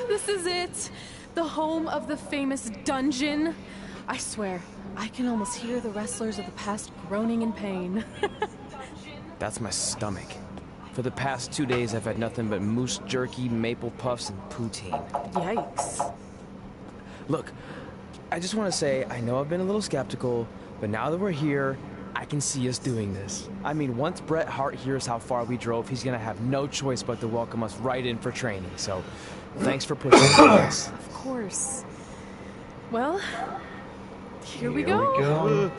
This is it. The home of the famous dungeon. I swear, I can almost hear the wrestlers of the past groaning in pain. That's my stomach. For the past 2 days, I've had nothing but moose jerky, maple puffs, and poutine. Yikes. Look, I just want to say, I know I've been a little skeptical, but now that we're here, I can see us doing this. I mean, once Bret Hart hears how far we drove, he's gonna have no choice but to welcome us right in for training. So, thanks for pushing us. Of course. Well, here we go.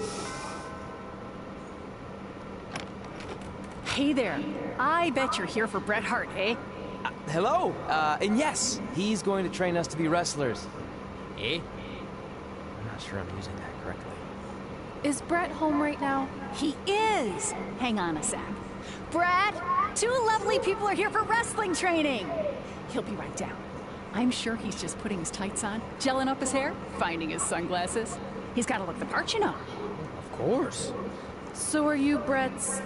Hey there. I bet you're here for Bret Hart, eh? Hello, and yes, he's going to train us to be wrestlers. Eh? I'm not sure I'm using that correctly. Is Bret home right now? He is. Hang on a sec. Bret, 2 lovely people are here for wrestling training. He'll be right down. I'm sure he's just putting his tights on, gelling up his hair, finding his sunglasses. He's got to look the part, you know. Of course. So are you Bret's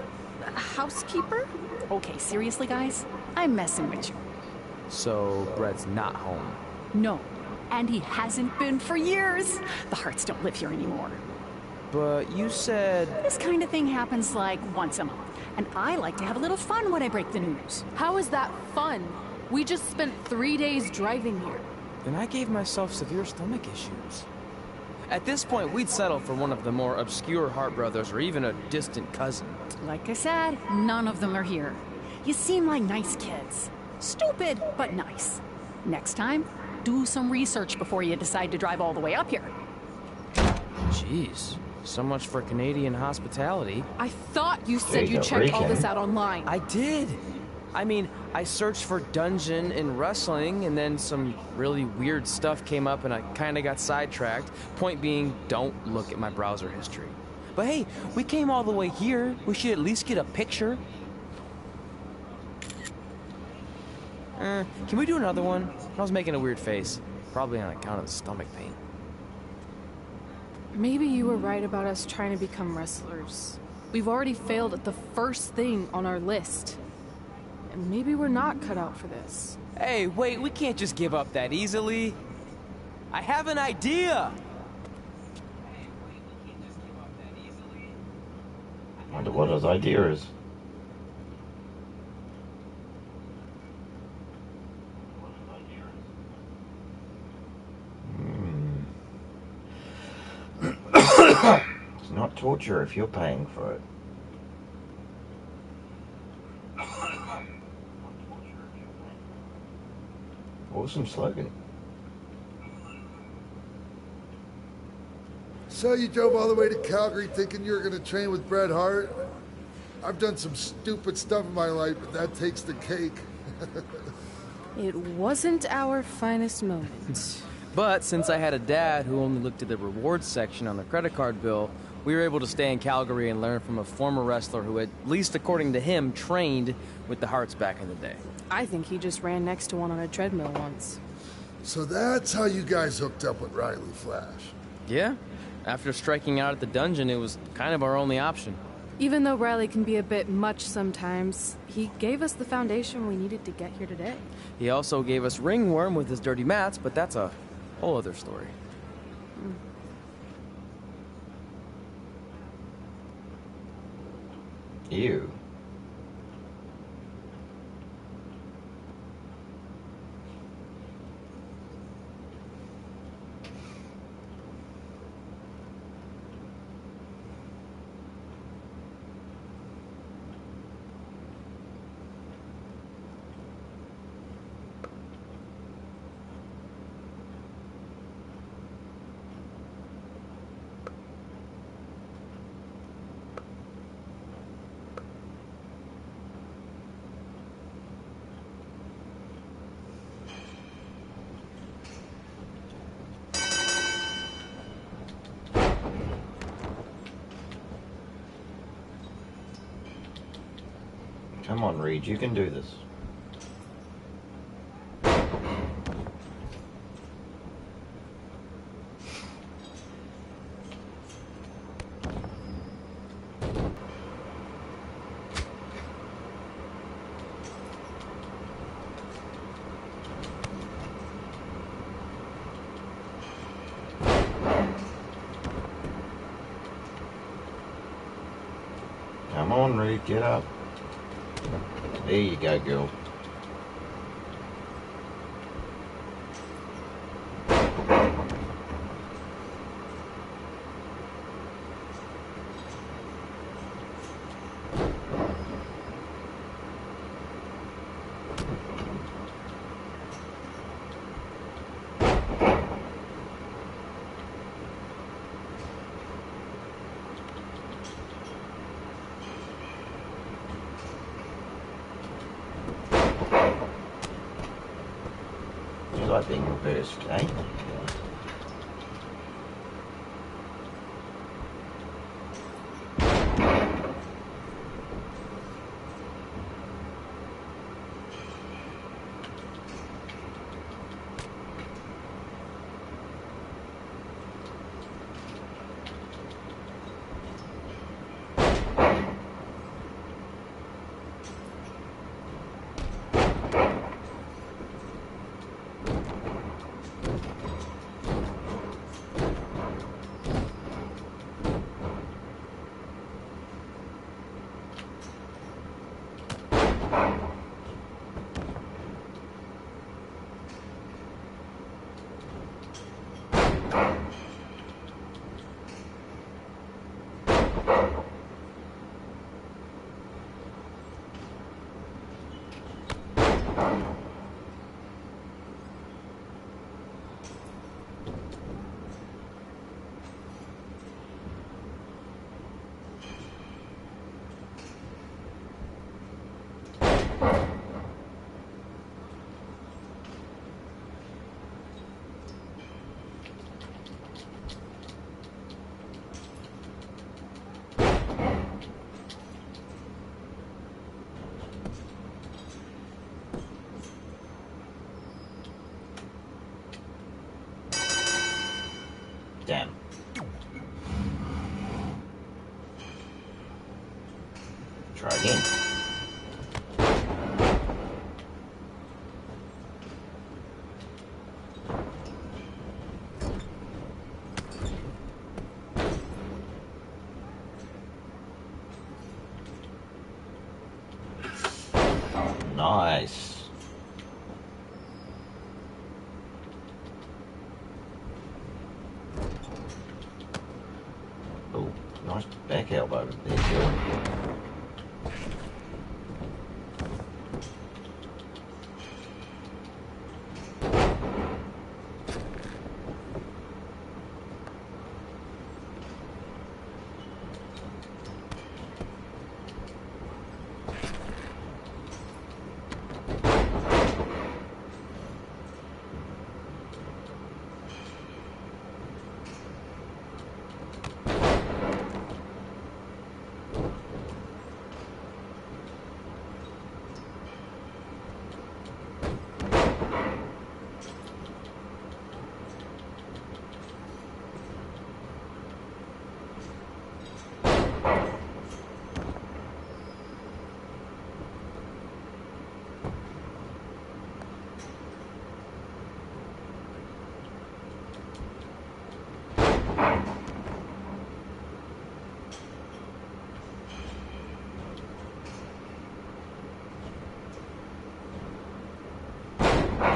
housekeeper? Okay, seriously, guys? I'm messing with you. So, Bret's not home. No, and he hasn't been for years. The Harts don't live here anymore. But you said... This kind of thing happens like once a month, and I like to have a little fun when I break the news. How is that fun? We just spent 3 days driving here. Then I gave myself severe stomach issues. At this point, we'd settle for one of the more obscure Hart brothers or even a distant cousin. Like I said, none of them are here. You seem like nice kids. Stupid, but nice. Next time, do some research before you decide to drive all the way up here. Jeez. So much for Canadian hospitality. I thought you said you checked all this out online. I did. I mean, I searched for dungeon and wrestling, and then some really weird stuff came up, and I kind of got sidetracked. Point being, don't look at my browser history. But hey, we came all the way here. We should at least get a picture. Can we do another one? I was making a weird face. Probably on account of the stomach pain. Maybe you were right about us trying to become wrestlers. We've already failed at the first thing on our list. And maybe we're not cut out for this. Hey, wait, we can't just give up that easily. I have an idea! I wonder what his idea is. It's not torture if you're paying for it. Awesome slogan. So you drove all the way to Calgary thinking you were going to train with Bret Hart? I've done some stupid stuff in my life, but that takes the cake. It wasn't our finest moment. But since I had a dad who only looked at the rewards section on the credit card bill, we were able to stay in Calgary and learn from a former wrestler who, at least according to him, trained with the Harts back in the day. I think he just ran next to one on a treadmill once. So that's how you guys hooked up with Riley Flash. Yeah. After striking out at the dungeon, it was kind of our only option. Even though Riley can be a bit much sometimes, he gave us the foundation we needed to get here today. He also gave us ringworm with his dirty mats, but that's a whole other story. Ew. Come on, Reed, you can do this. Come on, Reed, get up. There you go, girl. You like being reversed, eh? Damn. Try again. Nice. Oh, nice back elbow there, girl.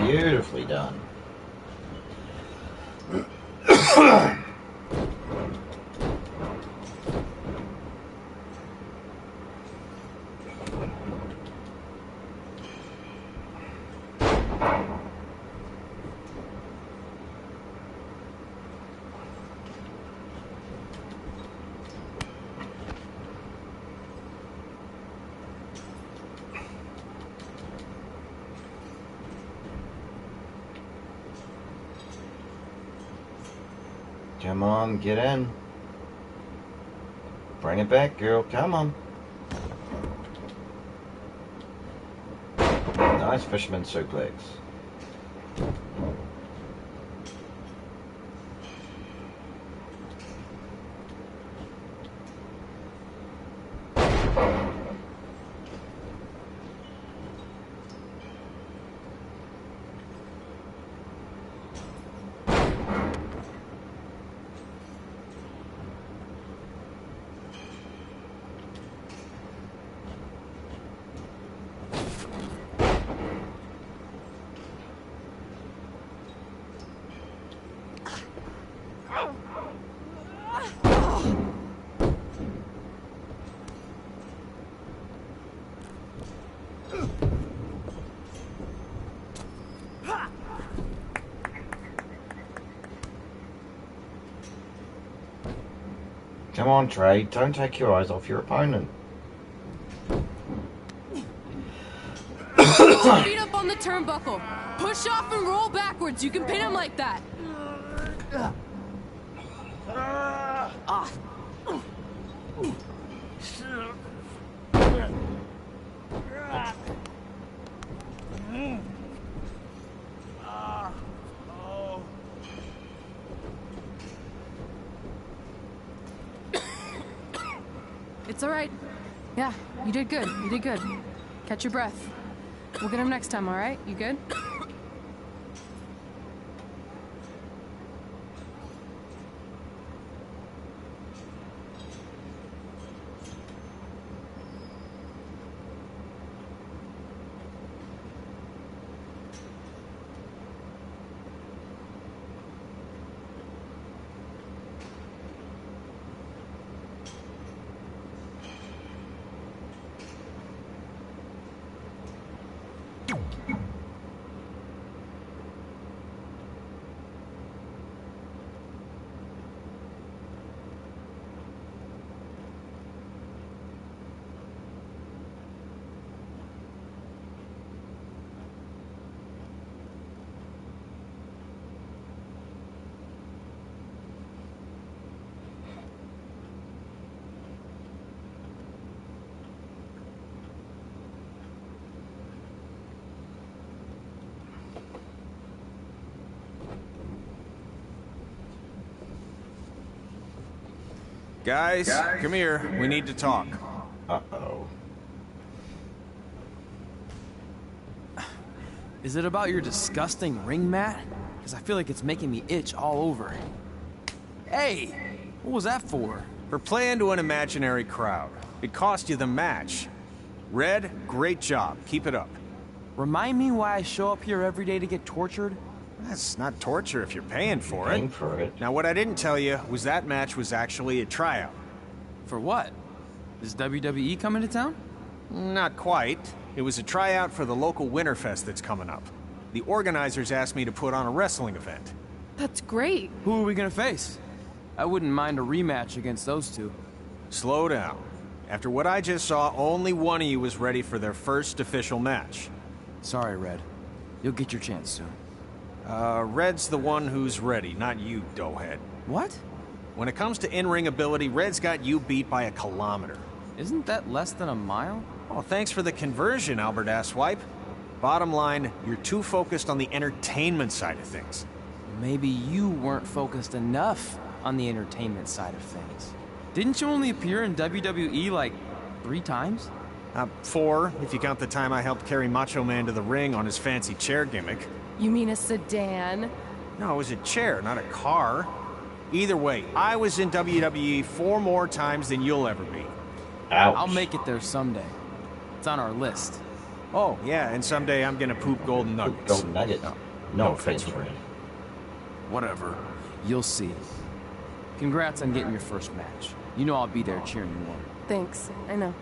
Beautifully done. Come on, get in. Bring it back, girl. Come on. Nice fisherman suplex. Come on, Trey. Don't take your eyes off your opponent. Feet up on the turnbuckle. Push off and roll backwards. You can pin him like that. It's all right. Yeah, you did good. You did good. Catch your breath. We'll get him next time, all right? You good? Guys, come here. We need to talk. Uh-oh. Is it about your disgusting ring mat? Because I feel like it's making me itch all over. Hey, what was that for? For playing to an imaginary crowd. It cost you the match. Red, great job. Keep it up. Remind me why I show up here every day to get tortured? That's not torture if you're paying for it. Paying for it. Now, what I didn't tell you was that match was actually a tryout. For what? Is WWE coming to town? Not quite. It was a tryout for the local Winterfest that's coming up. The organizers asked me to put on a wrestling event. That's great. Who are we gonna face? I wouldn't mind a rematch against those two. Slow down. After what I just saw, only one of you was ready for their first official match. Sorry, Red. You'll get your chance soon. Red's the one who's ready, not you, doughhead. What? When it comes to in-ring ability, Red's got you beat by a kilometer. Isn't that less than a mile? Oh, thanks for the conversion, Albert Asswipe. Bottom line, you're too focused on the entertainment side of things. Maybe you weren't focused enough on the entertainment side of things. Didn't you only appear in WWE like 3 times? 4, if you count the time I helped carry Macho Man to the ring on his fancy chair gimmick. You mean a sedan? No, it was a chair, not a car. Either way, I was in WWE 4 more times than you'll ever be. Ouch. I'll make it there someday. It's on our list. Oh, yeah, and someday I'm gonna poop golden nuggets. Golden nuggets. No offense, Red. Whatever. You'll see. Congrats on getting your first match. You know I'll be there cheering you on. Thanks. I know.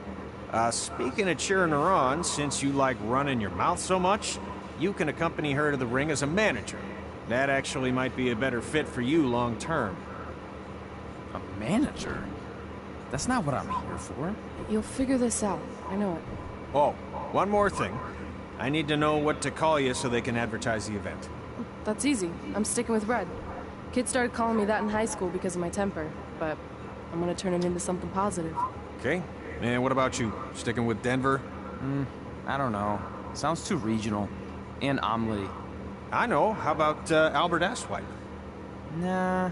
Speaking of cheering her on, since you like running your mouth so much, you can accompany her to the ring as a manager. That actually might be a better fit for you long term. A manager? That's not what I'm here for. You'll figure this out. I know it. Oh, one more thing. I need to know what to call you so they can advertise the event. That's easy. I'm sticking with Red. Kids started calling me that in high school because of my temper, but I'm gonna turn it into something positive. Okay. And what about you? Sticking with Denver? I don't know. Sounds too regional. And omelette. I know. How about Albert Asswipe? Nah.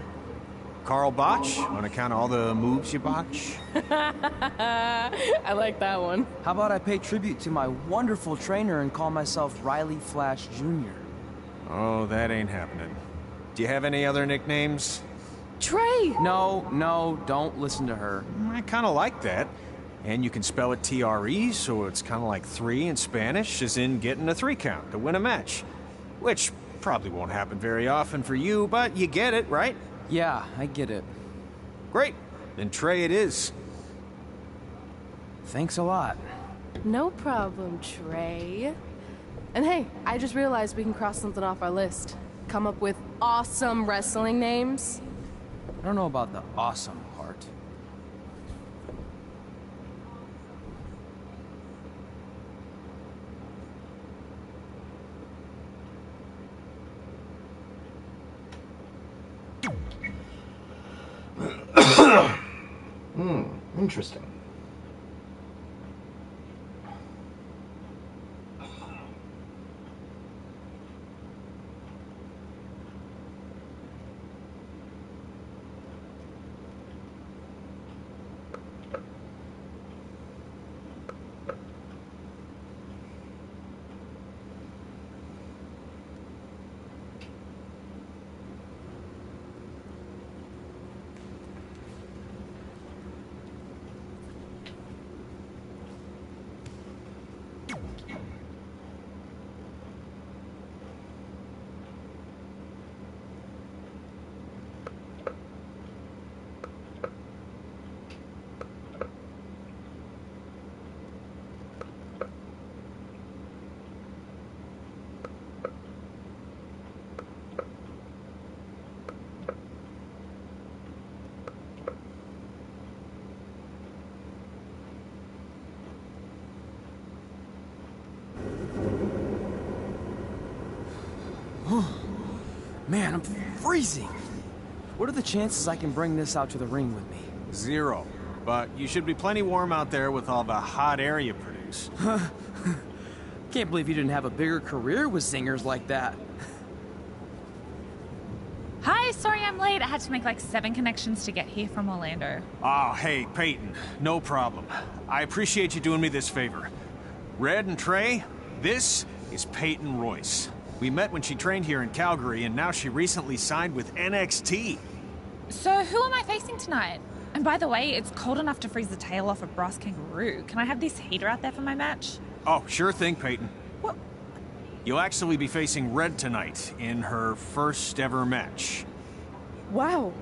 Carl Botch, on account of all the moves you botch? I like that one. How about I pay tribute to my wonderful trainer and call myself Riley Flash Jr.? Oh, that ain't happening. Do you have any other nicknames? Trey! No, don't listen to her. I kind of like that. And you can spell it T-R-E, so it's kind of like 3 in Spanish, as in getting a 3 count to win a match. Which probably won't happen very often for you, but you get it, right? Yeah, I get it. Great. Then Trey it is. Thanks a lot. No problem, Trey. And hey, I just realized we can cross something off our list. Come up with awesome wrestling names. I don't know about the awesome part. Interesting. Man, I'm freezing. What are the chances I can bring this out to the ring with me? 0. But you should be plenty warm out there with all the hot air you produce. Can't believe you didn't have a bigger career with singers like that. Hi, sorry I'm late. I had to make like 7 connections to get here from Orlando. Oh, hey, Peyton. No problem. I appreciate you doing me this favor. Red and Trey, this is Peyton Royce. We met when she trained here in Calgary, and now she recently signed with NXT. So who am I facing tonight? And by the way, it's cold enough to freeze the tail off a brass kangaroo. Can I have this heater out there for my match? Oh, sure thing, Peyton. What? You'll actually be facing Red tonight in her first ever match. Wow,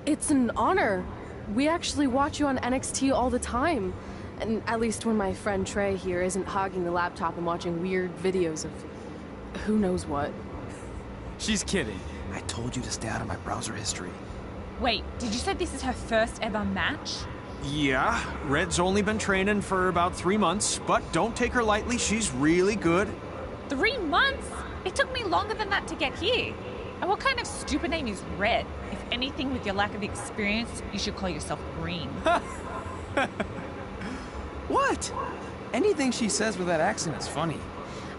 it's an honor. We actually watch you on NXT all the time. And at least when my friend Trey here isn't hogging the laptop and watching weird videos of who knows what. She's kidding. I told you to stay out of my browser history. Wait, did you say this is her first ever match? Yeah, Red's only been training for about 3 months, but don't take her lightly, she's really good. 3 months? It took me longer than that to get here. And what kind of stupid name is Red? If anything, with your lack of experience, you should call yourself Green. What? Anything she says with that accent is funny.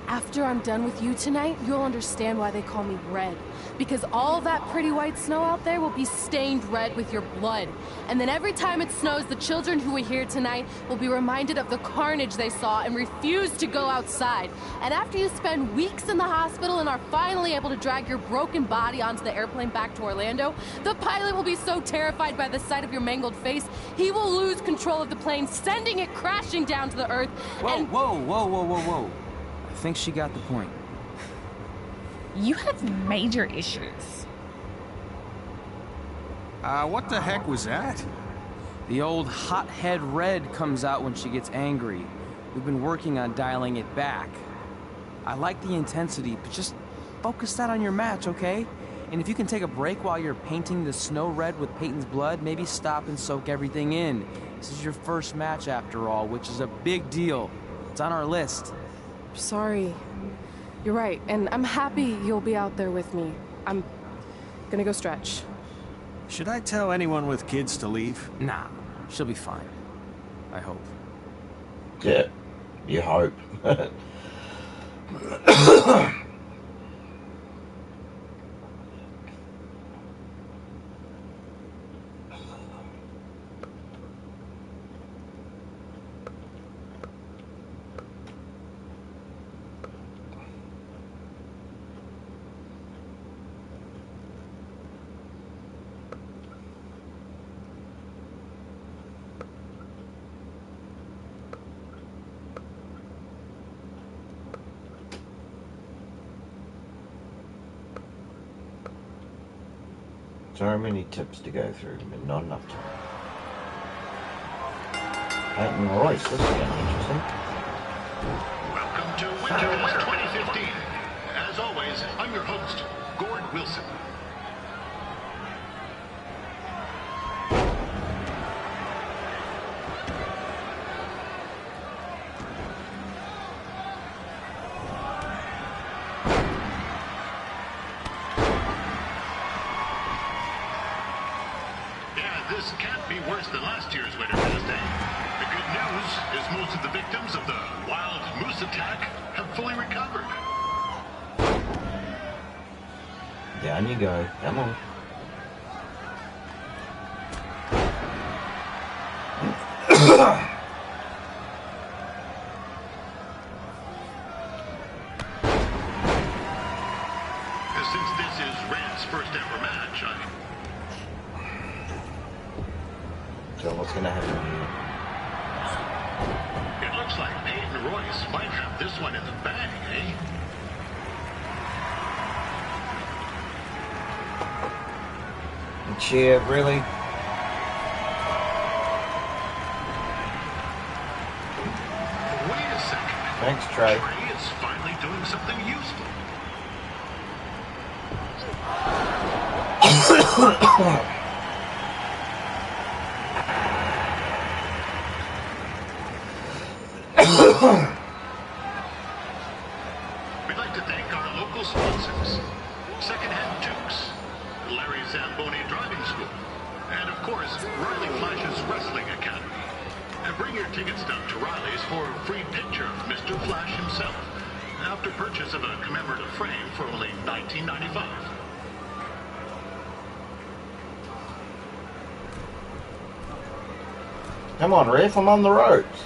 After I'm done with you tonight, you'll understand why they call me Red. Because all that pretty white snow out there will be stained red with your blood. And then every time it snows, the children who are here tonight will be reminded of the carnage they saw and refuse to go outside. And after you spend weeks in the hospital and are finally able to drag your broken body onto the airplane back to Orlando, the pilot will be so terrified by the sight of your mangled face, he will lose control of the plane, sending it crashing down to the earth. Whoa. I think she got the point. You have major issues. What the heck was that? The old hothead Red comes out when she gets angry. We've been working on dialing it back. I like the intensity, but just focus that on your match, okay? And if you can take a break while you're painting the snow red with Peyton's blood, maybe stop and soak everything in. This is your first match after all, which is a big deal. It's on our list. Sorry. You're right, and I'm happy you'll be out there with me. I'm gonna go stretch. Should I tell anyone with kids to leave? Nah, she'll be fine. I hope. Yeah, you hope. So many tips to go through, but not enough time. Peyton Royce, this is getting interesting. Welcome to Winter 2015. As always, I'm your host, Gord Wilson. This can't be worse than last year's Winter Wednesday. The good news is most of the victims of the wild moose attack have fully recovered. Down you go. Come on. Since this is Red's first ever match, So what's going to happen here? it looks like Peyton Royce might have this one in the bag, eh? Cheer, really? Wait a second. Thanks, Trey. Trey is finally doing something useful. We'd like to thank our local sponsors, Secondhand Jukes, Larry Zamboni Driving School, and of course, Riley Flash's Wrestling Academy. And bring your ticket stub to Riley's for a free picture of Mr. Flash himself, after purchase of a commemorative frame for only $19.95. Come on, ref, I'm on the ropes.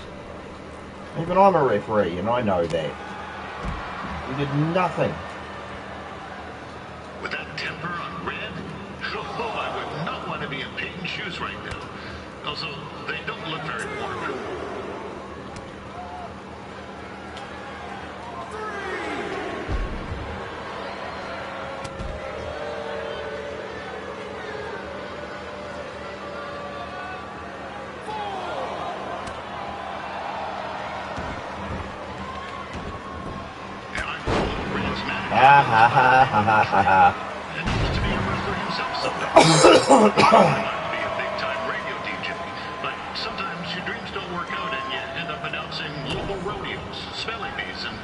Even I'm a referee, and I know that. You did nothing. With that temper on Red, oh, I would not want to be in Peyton's shoes right now. Also, they don't look very warm. And I'm full of Red's manager. Ha ha ha ha ha ha ha. And he used to be a wrestler himself sometimes. Be a big-time radio DJ, but sometimes your dreams don't work out and you end up announcing local rodeos, spelling bees, and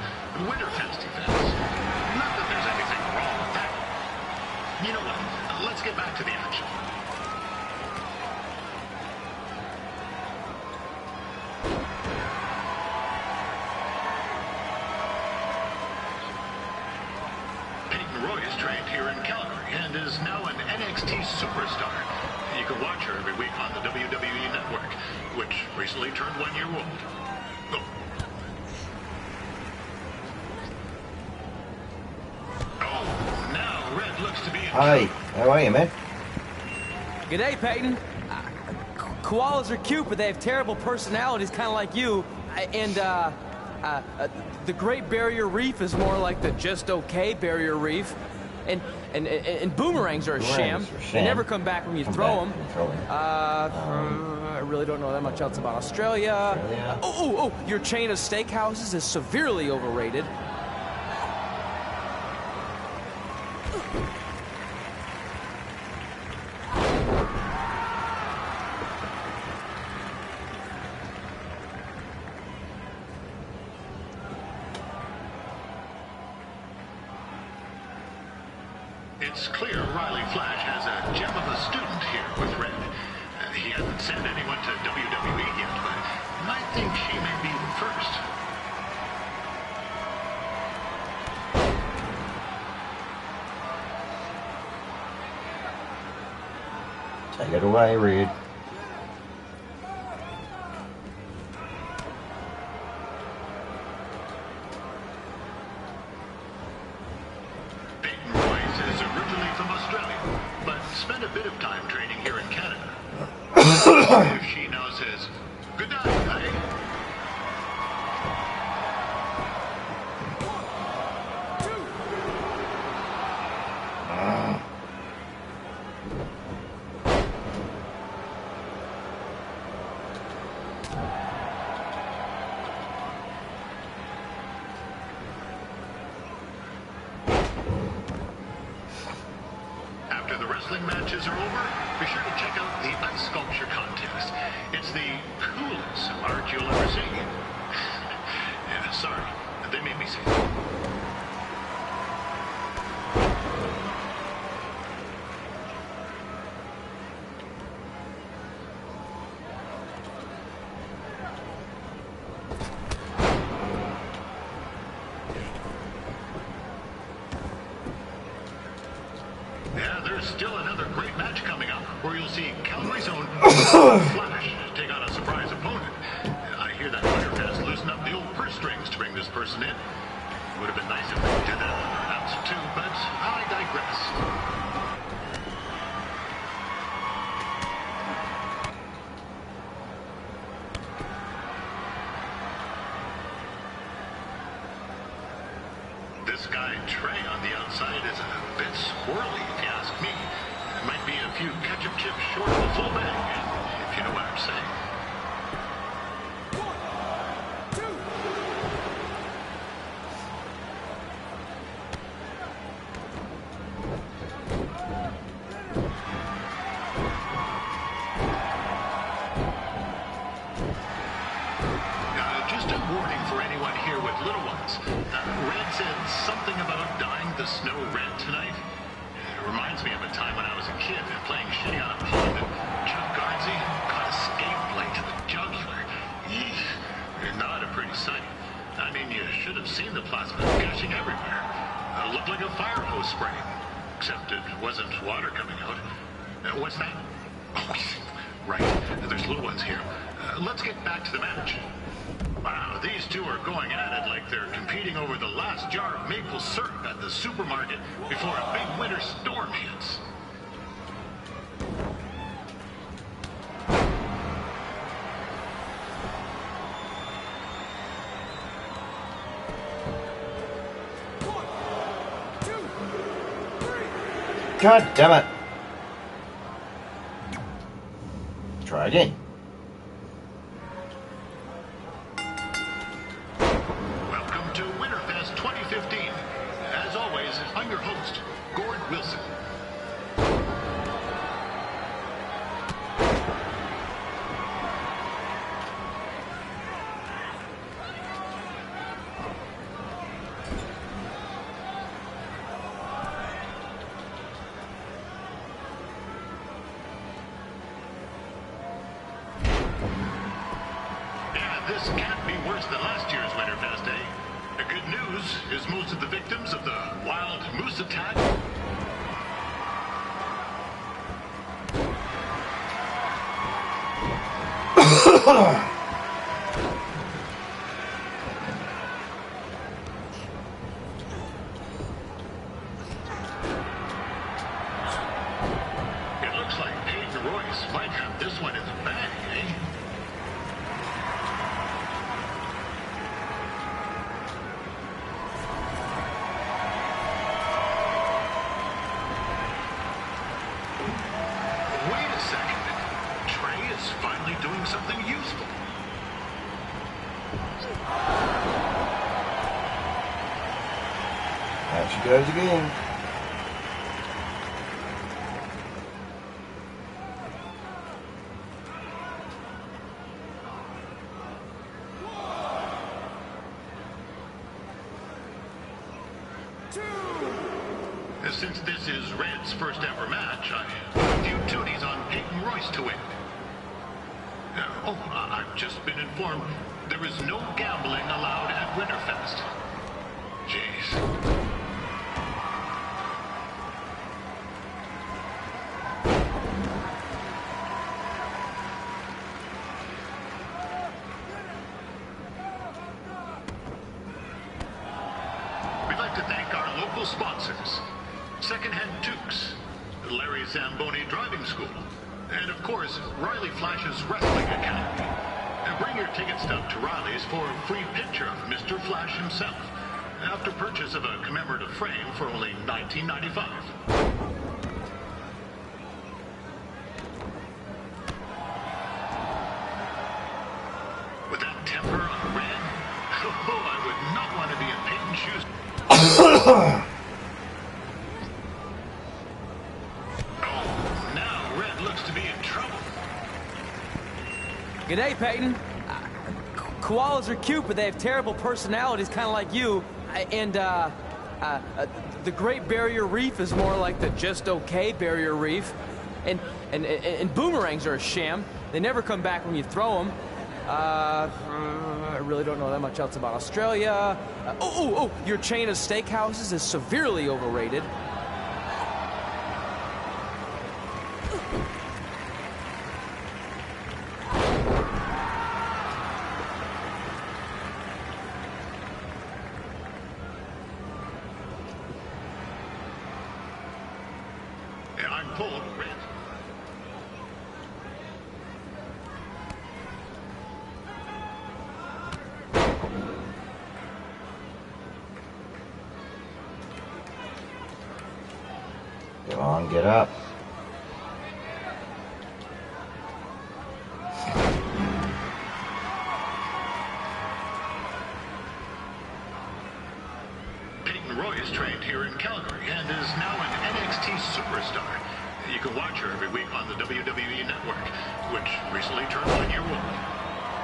Winterfest events. Not that there's anything wrong with that. You know what? Let's get back to the action. Peyton Royce trained here in Calgary and is now an NXT superstar. You can watch her every week on the WWE Network, which recently turned 1 year old. Oh, now Red looks to be in Hey, how are you, man? G'day, Peyton. Koalas are cute, but they have terrible personalities, kind of like you. The Great Barrier Reef is more like the just okay Barrier Reef. And boomerangs are a sham. They never come back when you throw them. I really don't know that much else about Australia. Oh, your chain of steakhouses is severely overrated. It's clear Riley Flash has a gem of a student here with Red. He hasn't sent anyone to WWE yet, but I think she may be the first. Take it away, Red. Peyton Royce is originally from Australia, but spent a bit of time training here in Canada. If she now says, good night, eh? wrestling matches are over, be sure to check out the ice sculpture contest. It's the coolest art you'll ever see. Yeah, sorry, they made me say that. Still another great match coming up, where you'll see Calgary's own Flash take on a surprise opponent. I hear that Winterfest loosened up the old purse strings to bring this person in. Would have been nice if they did that with their announcer too, but I digress. This guy Trey on the outside is a bit squirrely, if you ask me. Might be a few ketchup chips short of a full bag, if you know what I'm saying. Just a warning for anyone here with little ones. Red said something about dyeing the snow red tonight. It reminds me of a time when I was a kid and playing shitty on a pond and Chuck Gardsey caught a skate blade to the jugular. Eesh, not a pretty sight. I mean, you should have seen the plasma gushing everywhere. It looked like a fire hose spraying. Except it wasn't water coming out. What's that? Oh, right. There's little ones here. Let's get back to the match. Wow, these two are going at it like they're competing over the last jar of maple syrup at the supermarket before a big winter storm hits. God damn it. Try again. Welcome to Winterfest 2015. As always, I'm your host, Gord Wilson. This can't be worse than last year's Winterfest, eh? The good news is most of the victims of the wild moose attack It looks like Peyton Royce might have this one in the bag, eh? Finally doing something useful. There she goes again. Since this is Red's first ever match, I have a few toonies on Peyton Royce to win. I've just been informed there is no gambling allowed at Winterfest. Jeez. We'd like to thank our local sponsors, Secondhand Toques, Larry Zamboni Driving School, and of course, Riley Flash's Wrestling Academy. And bring your ticket stub to Riley's for a free picture of Mr. Flash himself, after purchase of a commemorative frame for only $19.95. With that temper on Red, I would not want to be in Peyton's shoes. Oh, Good day, Peyton. Koalas are cute, but they have terrible personalities, kind of like you. The Great Barrier Reef is more like the just okay Barrier Reef. And boomerangs are a sham. They never come back when you throw them. I really don't know that much else about Australia. Your chain of steakhouses is severely overrated. I'm told, Red. Come on, get up. Peyton Royce trained here in Calgary and is now an NXT superstar. You can watch her every week on the WWE Network, which recently turned 1 year old.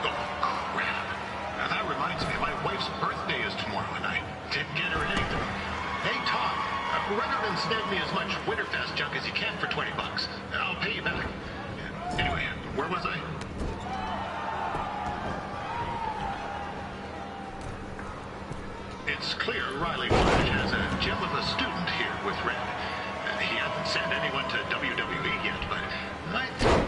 Oh, crap. Now, that reminds me, my wife's birthday is tomorrow, and I didn't get her anything. Hey, Tom, run out and snag me as much Winterfest junk as you can for $20. I'll pay you back. Anyway, where was I? It's clear Riley Flash has a gem of a student here with Red. He hasn't sent anyone to WWE yet, but I think...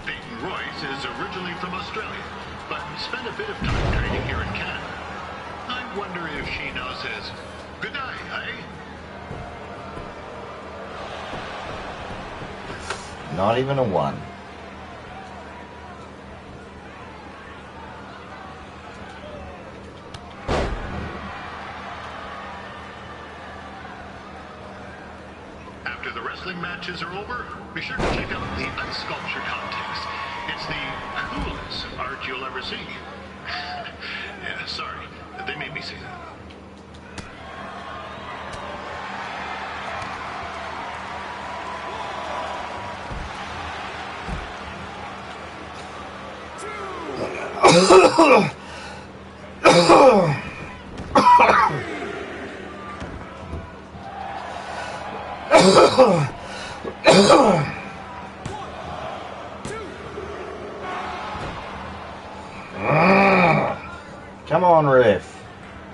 Peyton Royce is originally from Australia, but spent a bit of time training here in Canada. I wonder if she now says, good night, eh? Not even a 1. After the wrestling matches are over, be sure to check out the ice sculpture contest. It's the coolest art you'll ever see. Yeah, sorry. They made me say that. Come on, Riff.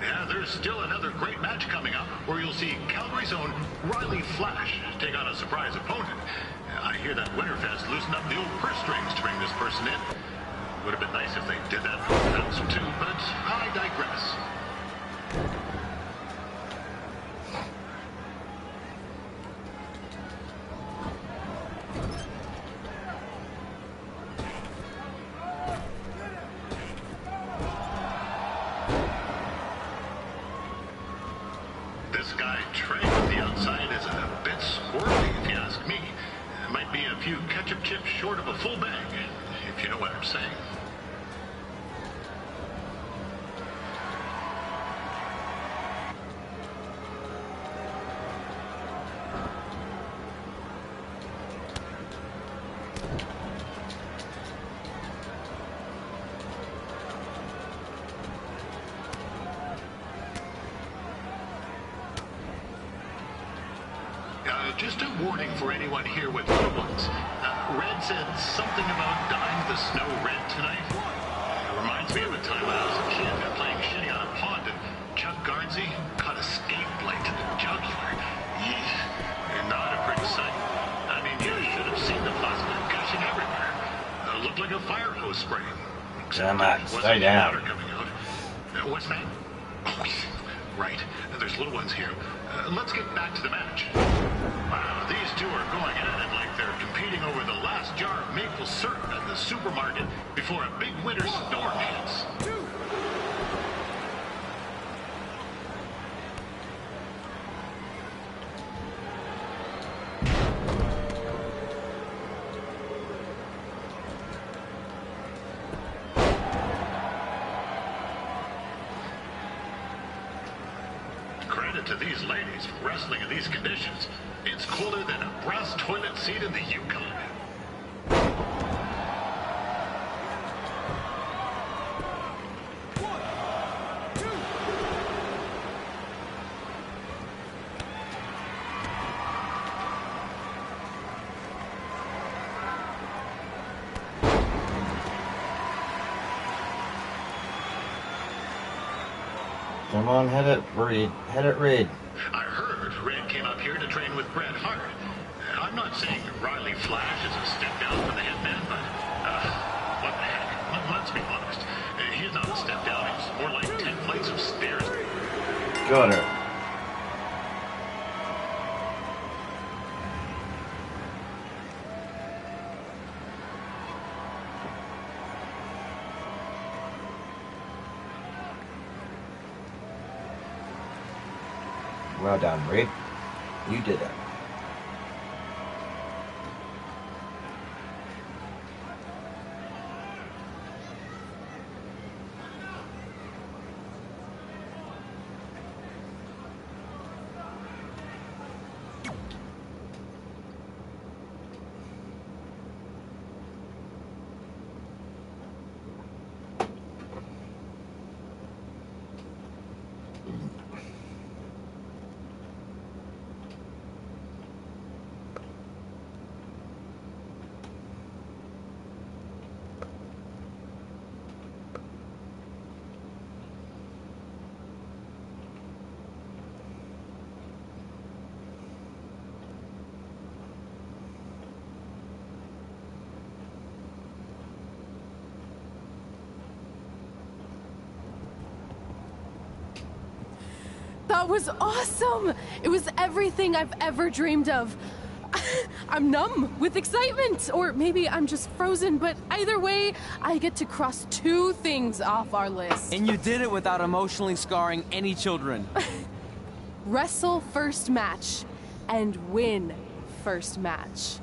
Yeah, there's still another great match coming up where you'll see Calgary's own Riley Flash take on a surprise opponent. I hear that Winterfest loosened up the old purse strings to bring this person in. Would have been nice if they did that for the house too, but I digress. This guy Trey on the outside is a bit squirrely, if you ask me. Might be a few ketchup chips short of a full bag, if you know what I'm saying. Just a warning for anyone here with little ones. Red said something about dyeing the snow red tonight. It reminds me of a time when I was a kid playing shinny on a pond and Chuck Garnsey caught a skate blade to the jugular. Yeesh. Not a pretty sight. I mean, you should have seen the plasma gushing everywhere. It looked like a fire hose spraying. Damn it, stay down. Water coming out. What's that? Oh, right. There's little ones here. Let's get back to the match. Wow, these two are going at it like They're competing over the last jar of maple syrup at the supermarket before a big winter storm hits. Credit to these ladies for wrestling in these conditions. It's colder than a brass toilet seat in the Yukon. Come on, hit it, Reed. Hit it, Reed. I heard Red came up here to train with Bret Hart. I'm not saying Riley Flash is a step down from the Hitman, but what the heck? Let's be honest. He's not a step down. He's more like 10 flights of stairs. Got her. Well done, Reed. You did it. That was awesome! It was everything I've ever dreamed of. I'm numb with excitement, or maybe I'm just frozen, but either way, I get to cross 2 things off our list. And you did it without emotionally scarring any children. Wrestle first match, and win first match.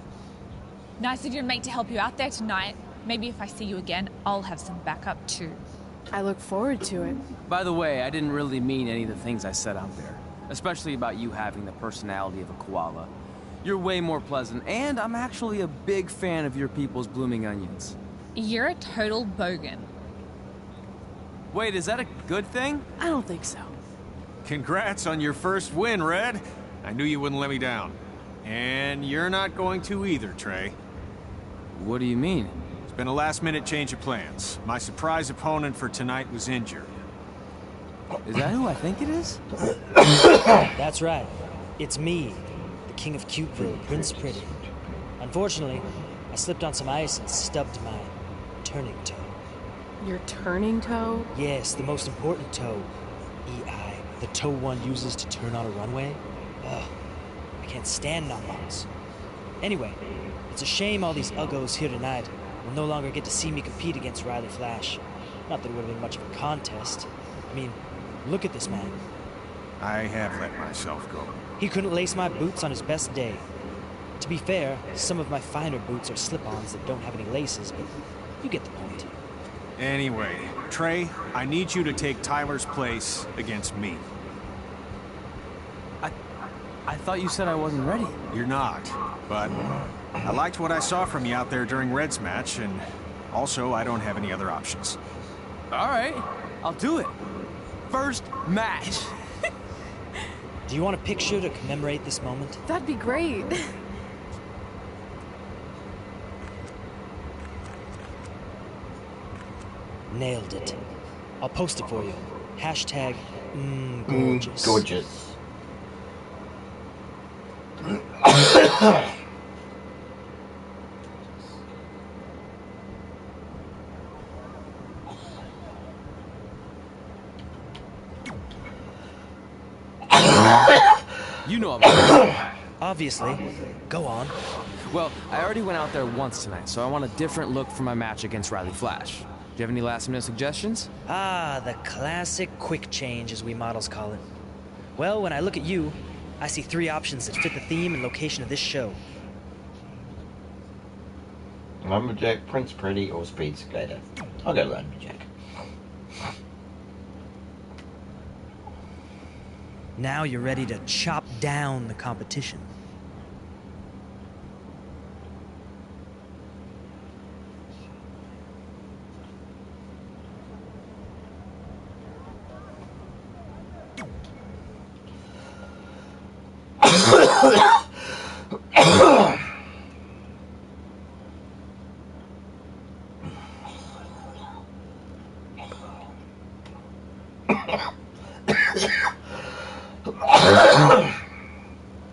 Nice of your mate to help you out there tonight. Maybe if I see you again, I'll have some backup too. I look forward to it. By the way, I didn't really mean any of the things I said out there. Especially about you having the personality of a koala. You're way more pleasant, and I'm actually a big fan of your people's blooming onions. You're a total bogan. Wait, is that a good thing? I don't think so. Congrats on your first win, Red. I knew you wouldn't let me down. And you're not going to either, Trey. What do you mean? It's been a last-minute change of plans. My surprise opponent for tonight was injured. Is that who I think it is? That's right. It's me, the King of Cuteville, Prince Pretty. Unfortunately, I slipped on some ice and stubbed my turning toe. Your turning toe? Yes, the most important toe. EI, the toe one uses to turn on a runway. Ugh, I can't stand knock-ons. Anyway, it's a shame all these uggos here tonight will no longer get to see me compete against Riley Flash. Not that it would have been much of a contest. I mean, look at this man. I have let myself go. He couldn't lace my boots on his best day. To be fair, some of my finer boots are slip-ons that don't have any laces, but you get the point. Anyway, Trey, I need you to take Tyler's place against me. I thought you said I wasn't ready. You're not, but I liked what I saw from you out there during Red's match, and also I don't have any other options. All right, I'll do it. First match. Do you want a picture to commemorate this moment? That'd be great. Nailed it. I'll post it for you. Hashtag gorgeous. Gorgeous. You know I'm Obviously. Go on. Well, I already went out there once tonight, so I want a different look for my match against Riley Flash. Do you have any last-minute suggestions? Ah, the classic quick change, as we models call it. Well, when I look at you, I see 3 options that fit the theme and location of this show. Lumberjack, Prince Pretty, or Speed Skater. I'll go Lumberjack. Now you're ready to chop down the competition.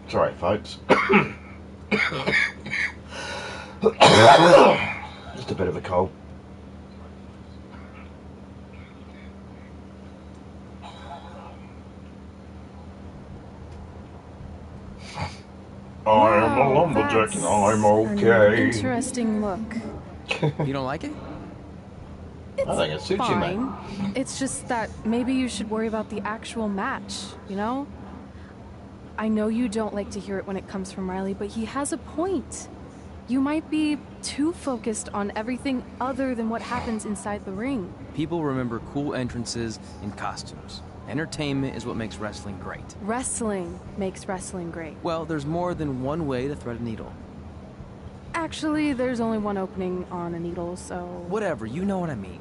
Sorry, folks. Just a bit of a cold. I am a lumberjack and I'm okay. An interesting look. You don't like it? I think it suits you, mate. Fine. It's just that maybe you should worry about the actual match, you know? I know you don't like to hear it when it comes from Riley, but he has a point. You might be too focused on everything other than what happens inside the ring. People remember cool entrances and costumes. Entertainment is what makes wrestling great. Wrestling makes wrestling great. Well, there's more than one way to thread a needle. Actually, there's only one opening on a needle, so... Whatever, you know what I mean.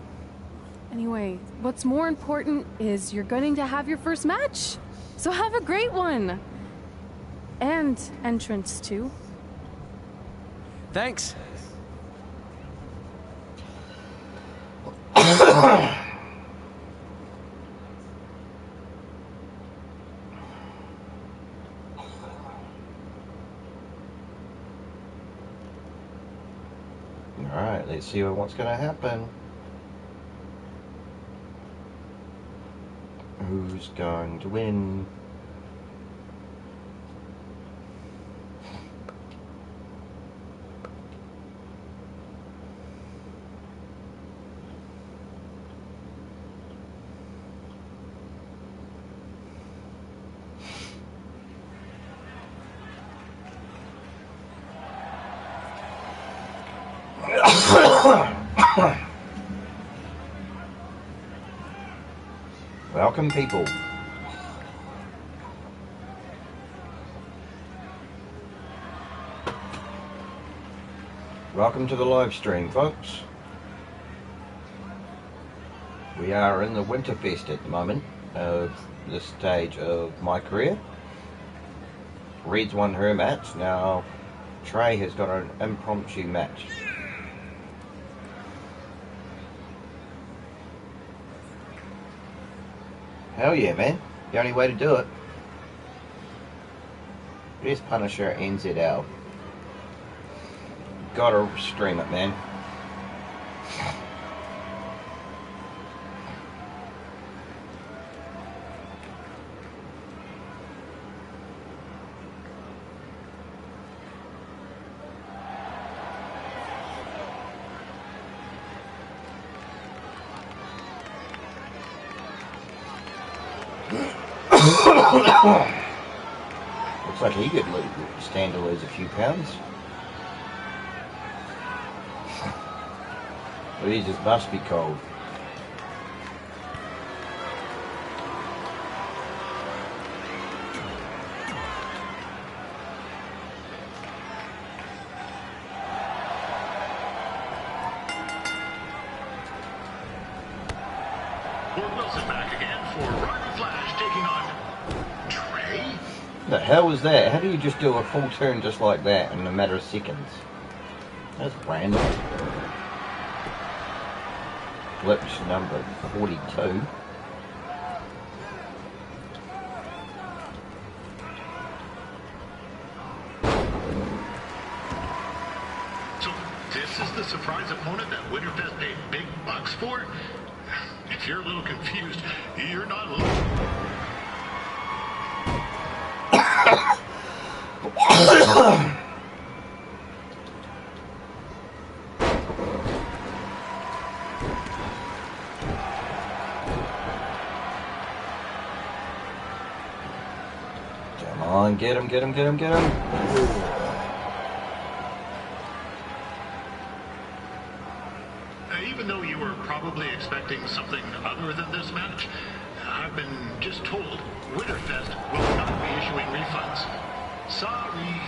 Anyway, what's more important is you're going to have your first match. So have a great one. And entrance, too. Thanks. Alright, let's see what's going to happen. Who's going to win? Welcome, people. Welcome to the live stream, folks. We are in the Winterfest at the moment of this stage of my career. Red's won her match. Now Trey has got an impromptu match. Hell yeah, man. The only way to do it. Best Punisher NZL. Gotta stream it, man. Looks like he could stand to lose a few pounds. But he just must be cold. Ford Wilson back again for Riley Flash taking on Trey. The hell was that? How do you just do a full turn just like that in a matter of seconds? That's random. Glitch number 42. So this is the surprise opponent that Winterfest paid big bucks for? If you're a little confused, you're not alone. on, get him, get him, get him, get him. Even though you were probably expecting something other than this match, I've been just told Winterfest will not be issuing refunds. Sorry.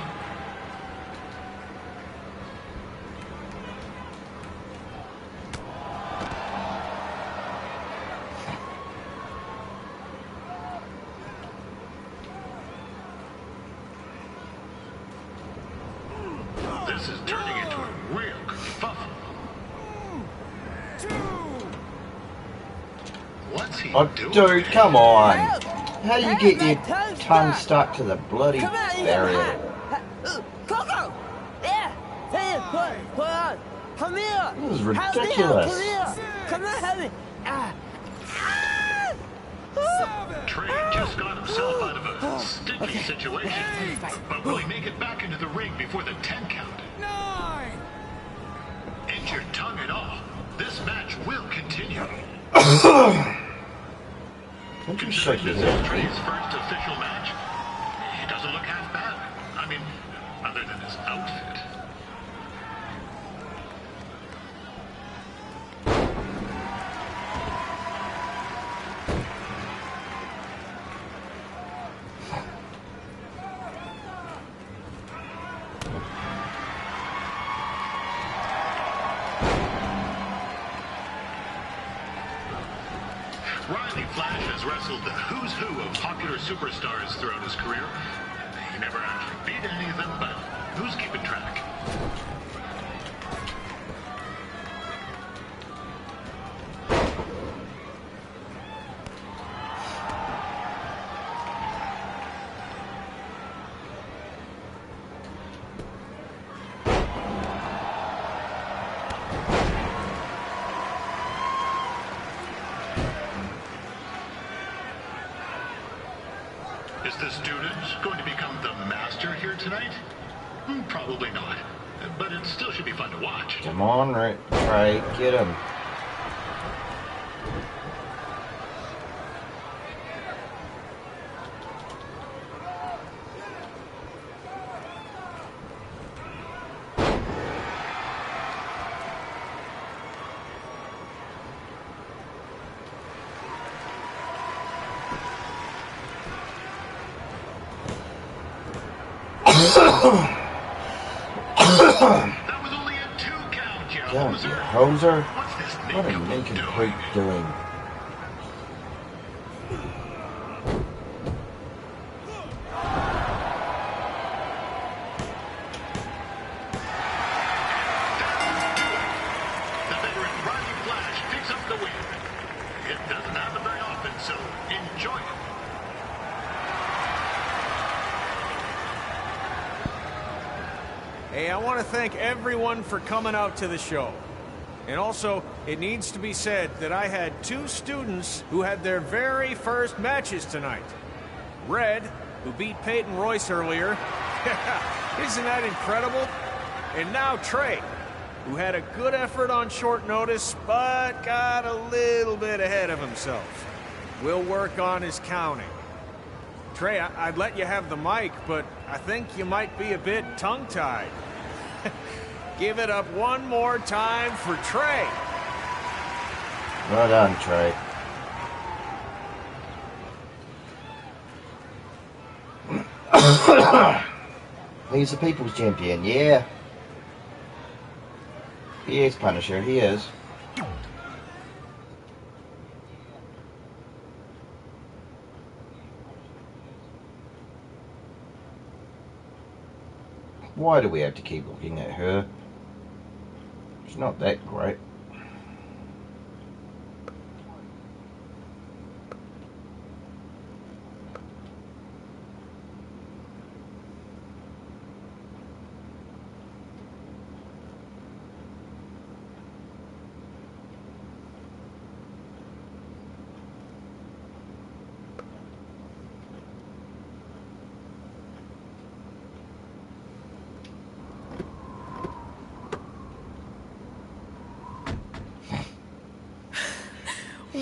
This is turning into a real kerfuffle. What's he doing? Dude, come on. How do you get your tongue stuck to the bloody barrier? Coco! Yeah! Hey, put on! Come here! This is ridiculous. Come here! Come on, Heavy! Trey just got himself out of a sticky situation. But will he make it back into the ring before the 10 count? 9! Injured tongue and all, this match will continue. Don't you shake Considering your this is head. Trey's first official match, he doesn't look half bad. I mean, other than his outfit. Riley Flash has wrestled the who's who of popular superstars throughout his career. He never actually beat any of them, but who's keeping track? Is the student going to become the master here tonight? Probably not. But it still should be fun to watch. Come on, Trey, get him. That was only a 2 count, you Damn, hoser. you hoser. What's this What a nincompoop nincompoop doing? The veteran Riley Flash picks up the win. It doesn't happen very often, so enjoy it. Hey, I want to thank everyone for coming out to the show. And also, it needs to be said that I had 2 students who had their very first matches tonight. Red, who beat Peyton Royce earlier. Isn't that incredible? And now Trey, who had a good effort on short notice, but got a little bit ahead of himself. We'll work on his counting. Trey, I'd let you have the mic, but I think you might be a bit tongue-tied. Give it up one more time for Trey. Well done, Trey. He's the people's champion, yeah. He is Punisher, he is. Why do we have to keep looking at her? She's not that great.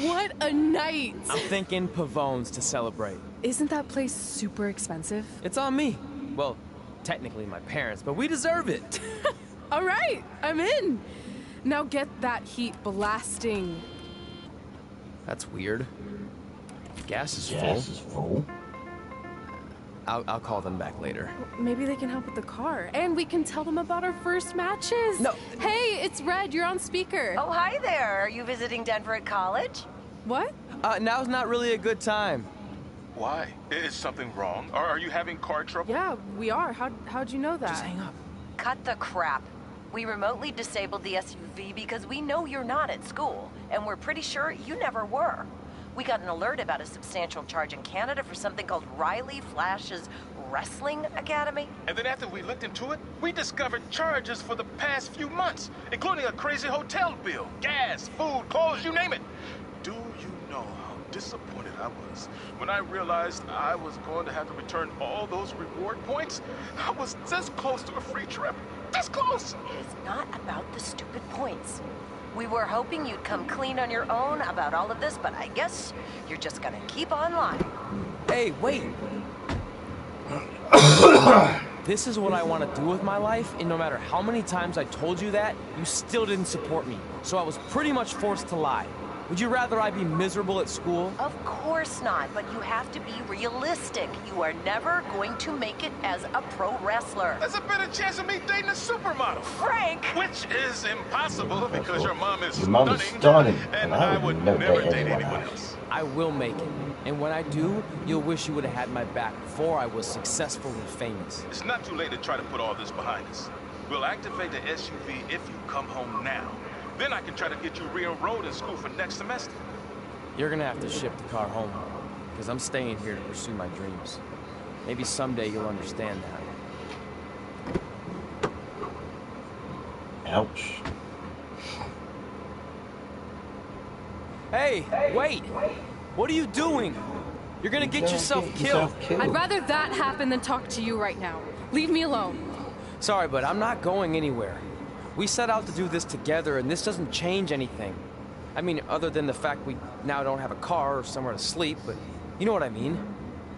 What a night! I'm thinking Pavone's to celebrate. Isn't that place super expensive? It's on me. Well, technically my parents, but we deserve it. All right, I'm in. Now get that heat blasting. That's weird. Gas is full. I'll call them back later. Maybe they can help with the car. And we can tell them about our first matches. No. Hey, it's Red. You're on speaker. Oh, hi there. Are you visiting Denver at college? What? Now's not really a good time. Why? Is something wrong? Or are you having car trouble? Yeah, we are. How'd you know that? Just hang up. Cut the crap. We remotely disabled the SUV because we know you're not at school, and we're pretty sure you never were. We got an alert about a substantial charge in Canada for something called Riley Flash's Wrestling Academy. And then after we looked into it, we discovered charges for the past few months, including a crazy hotel bill, gas, food, clothes, you name it. Do you know how disappointed I was when I realized I was going to have to return all those reward points? I was this close to a free trip. This close! It is not about the stupid points. We were hoping you'd come clean on your own about all of this, but I guess you're just gonna keep on lying. Hey, wait. This is what I want to do with my life, and no matter how many times I told you that, you still didn't support me. So I was pretty much forced to lie. Would you rather I be miserable at school? Of course not, but you have to be realistic. You are never going to make it as a pro wrestler. There's a better chance of me dating a supermodel. Frank! Which is impossible because your mom is Your mom is stunning, and I would never date anyone else. I will make it. And when I do, you'll wish you would have had my back before I was successful and famous. It's not too late to try to put all this behind us. We'll activate the SUV if you come home now. Then I can try to get you re-enrolled in school for next semester. You're gonna have to ship the car home, because I'm staying here to pursue my dreams. Maybe someday you'll understand that. Ouch. Hey, wait! What are you doing? You're gonna get yourself killed. I'd rather that happen than talk to you right now. Leave me alone. Sorry, but I'm not going anywhere. We set out to do this together, and this doesn't change anything. I mean, other than the fact we now don't have a car or somewhere to sleep, but you know what I mean.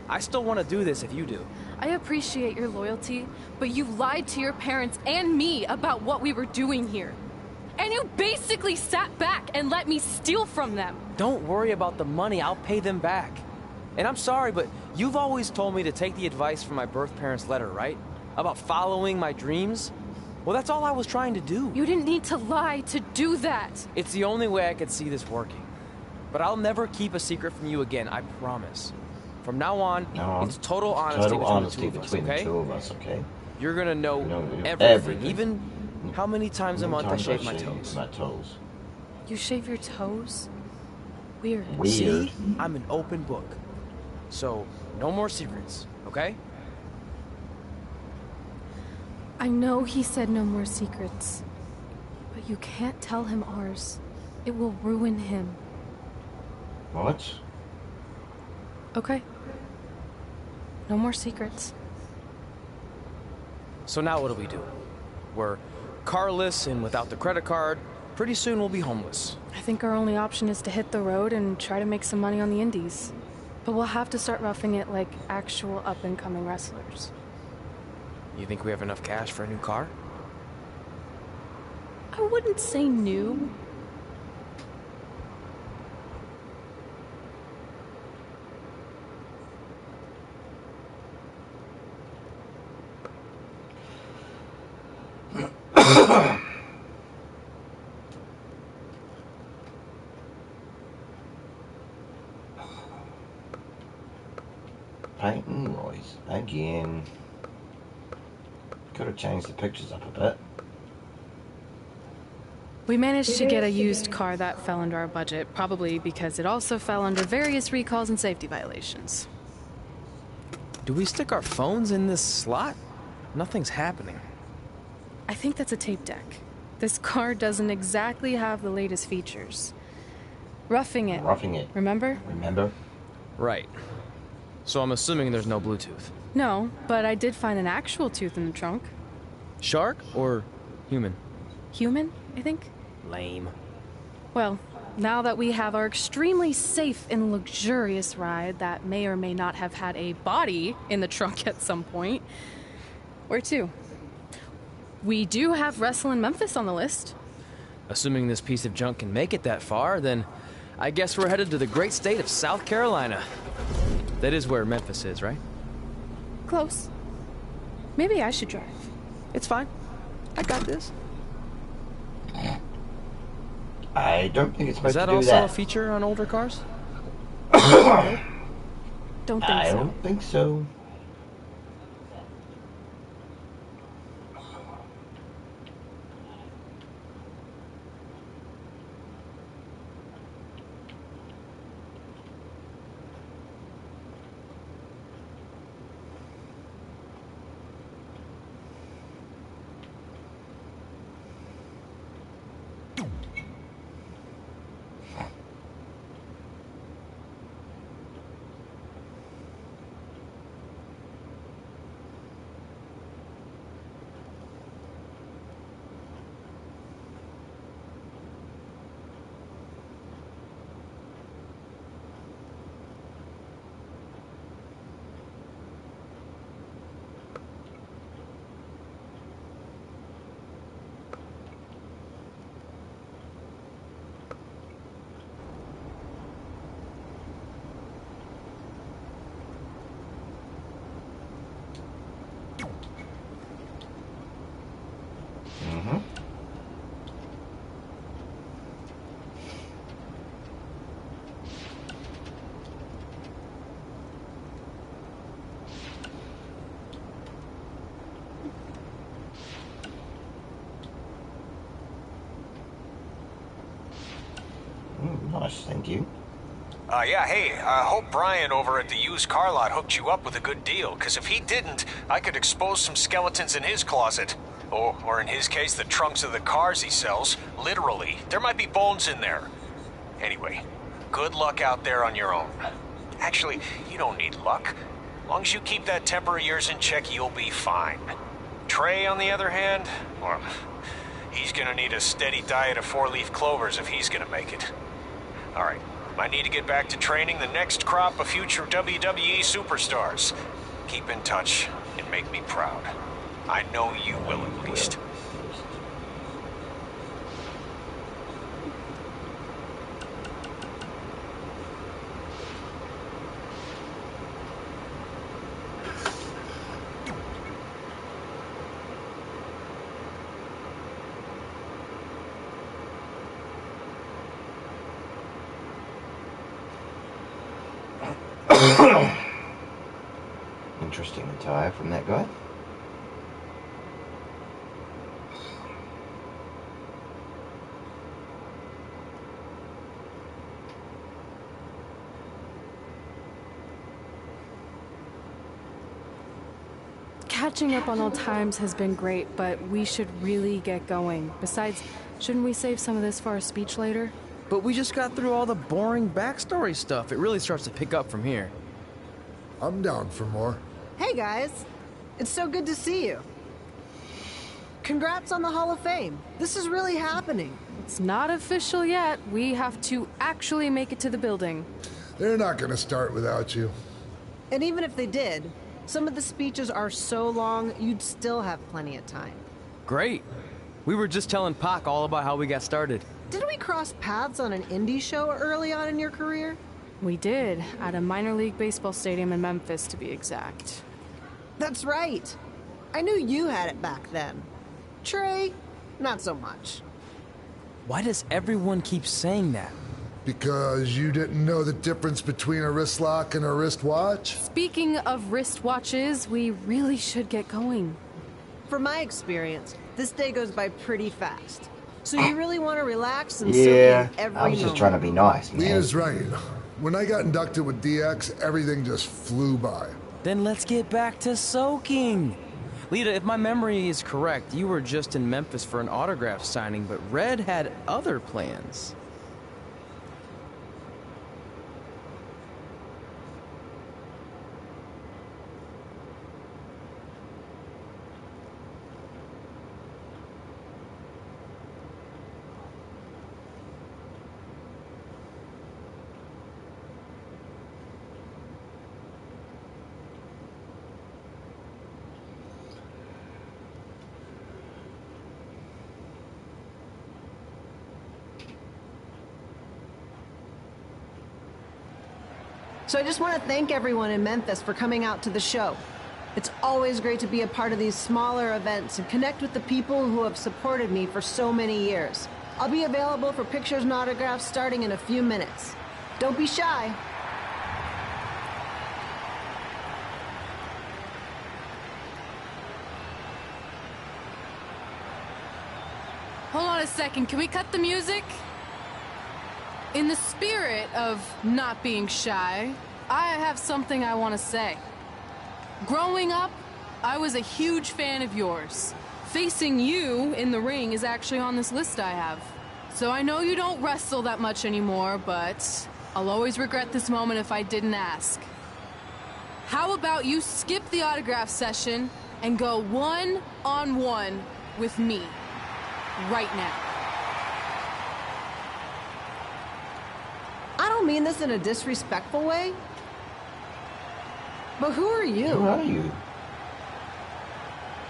I still want to do this if you do. I appreciate your loyalty, but you lied to your parents and me about what we were doing here. And you basically sat back and let me steal from them. Don't worry about the money, I'll pay them back. And I'm sorry, but you've always told me to take the advice from my birth parents' letter, right? About following my dreams? Well, that's all I was trying to do. You didn't need to lie to do that. It's the only way I could see this working. But I'll never keep a secret from you again, I promise. From now on, it's total honesty between the two of us, okay? You're gonna know everything, even how many times a month I shave my toes. You shave your toes? Weird. See? I'm an open book. So, no more secrets, okay? I know he said no more secrets, but you can't tell him ours. It will ruin him. What? Okay. No more secrets. So now what do? We're carless and without the credit card. Pretty soon we'll be homeless. I think our only option is to hit the road and try to make some money on the indies. But we'll have to start roughing it like actual up-and-coming wrestlers. You think we have enough cash for a new car? I wouldn't say new. Peyton Royce again. Could have changed the pictures up a bit. We managed to get a used car that fell under our budget, probably because it also fell under various recalls and safety violations. Do we stick our phones in this slot? Nothing's happening. I think that's a tape deck. This car doesn't exactly have the latest features. Roughing it. Remember? Right. So I'm assuming there's no Bluetooth. No, but I did find an actual tooth in the trunk. Shark or human? Human, I think. Lame. Well, now that we have our extremely safe and luxurious ride that may or may not have had a body in the trunk at some point, where to? We do have Wrestle in Memphis on the list. Assuming this piece of junk can make it that far, then I guess we're headed to the great state of South Carolina. That is where Memphis is, right? Close. Maybe I should drive. It's fine. I got this. I don't think it's supposed to do that. Is that also a feature on older cars? Don't think so. I don't think so. Nice, thank you. Yeah, hey, I hope Brian over at the used car lot hooked you up with a good deal, because if he didn't, I could expose some skeletons in his closet. Or in his case, the trunks of the cars he sells. Literally. There might be bones in there. Anyway, good luck out there on your own. Actually, you don't need luck. As long as you keep that temper of yours in check, you'll be fine. Trey, on the other hand, well, he's gonna need a steady diet of 4-leaf clovers if he's gonna make it. Alright, I need to get back to training the next crop of future WWE superstars. Keep in touch and make me proud. I know you will at least. Interesting attire from that guy. Catching up on old times has been great, but we should really get going. Besides, shouldn't we save some of this for our speech later? But we just got through all the boring backstory stuff. It really starts to pick up from here. I'm down for more. Hey guys, it's so good to see you. Congrats on the Hall of Fame. This is really happening. It's not official yet. We have to actually make it to the building. They're not gonna start without you. And even if they did, some of the speeches are so long, you'd still have plenty of time. Great. We were just telling Pac all about how we got started. Didn't we cross paths on an indie show early on in your career? We did, at a minor league baseball stadium in Memphis, to be exact. That's right. I knew you had it back then. Trey, not so much. Why does everyone keep saying that? Because you didn't know the difference between a wrist lock and a wristwatch? Speaking of wristwatches, we really should get going. From my experience, this day goes by pretty fast. So you really want to relax and soak Yeah, in every I was just moment. trying to be nice, man. Lena's right. When I got inducted with DX, everything just flew by. Then let's get back to soaking. Lita, if my memory is correct, you were just in Memphis for an autograph signing, but Red had other plans. So I just want to thank everyone in Memphis for coming out to the show. It's always great to be a part of these smaller events and connect with the people who have supported me for so many years. I'll be available for pictures and autographs starting in a few minutes. Don't be shy. Hold on a second, can we cut the music? In the spirit of not being shy, I have something I want to say. Growing up, I was a huge fan of yours. Facing you in the ring is actually on this list I have. So I know you don't wrestle that much anymore, but I'll always regret this moment if I didn't ask. How about you skip the autograph session and go one-on-one with me right now? I don't mean this in a disrespectful way, but who are you? Who are you?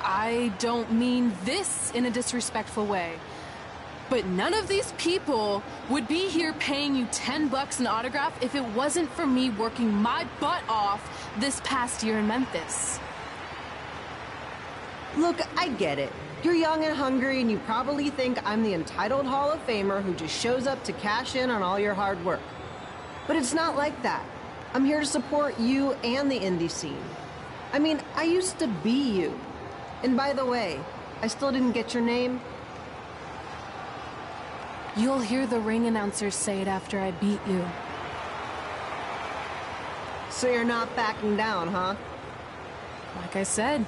I don't mean this in a disrespectful way, but none of these people would be here paying you $10 an autograph if it wasn't for me working my butt off this past year in Memphis. Look, I get it. You're young and hungry, and you probably think I'm the entitled Hall of Famer who just shows up to cash in on all your hard work. But it's not like that. I'm here to support you and the indie scene. I mean, I used to be you. And by the way, I still didn't get your name. You'll hear the ring announcers say it after I beat you. So you're not backing down, huh? Like I said,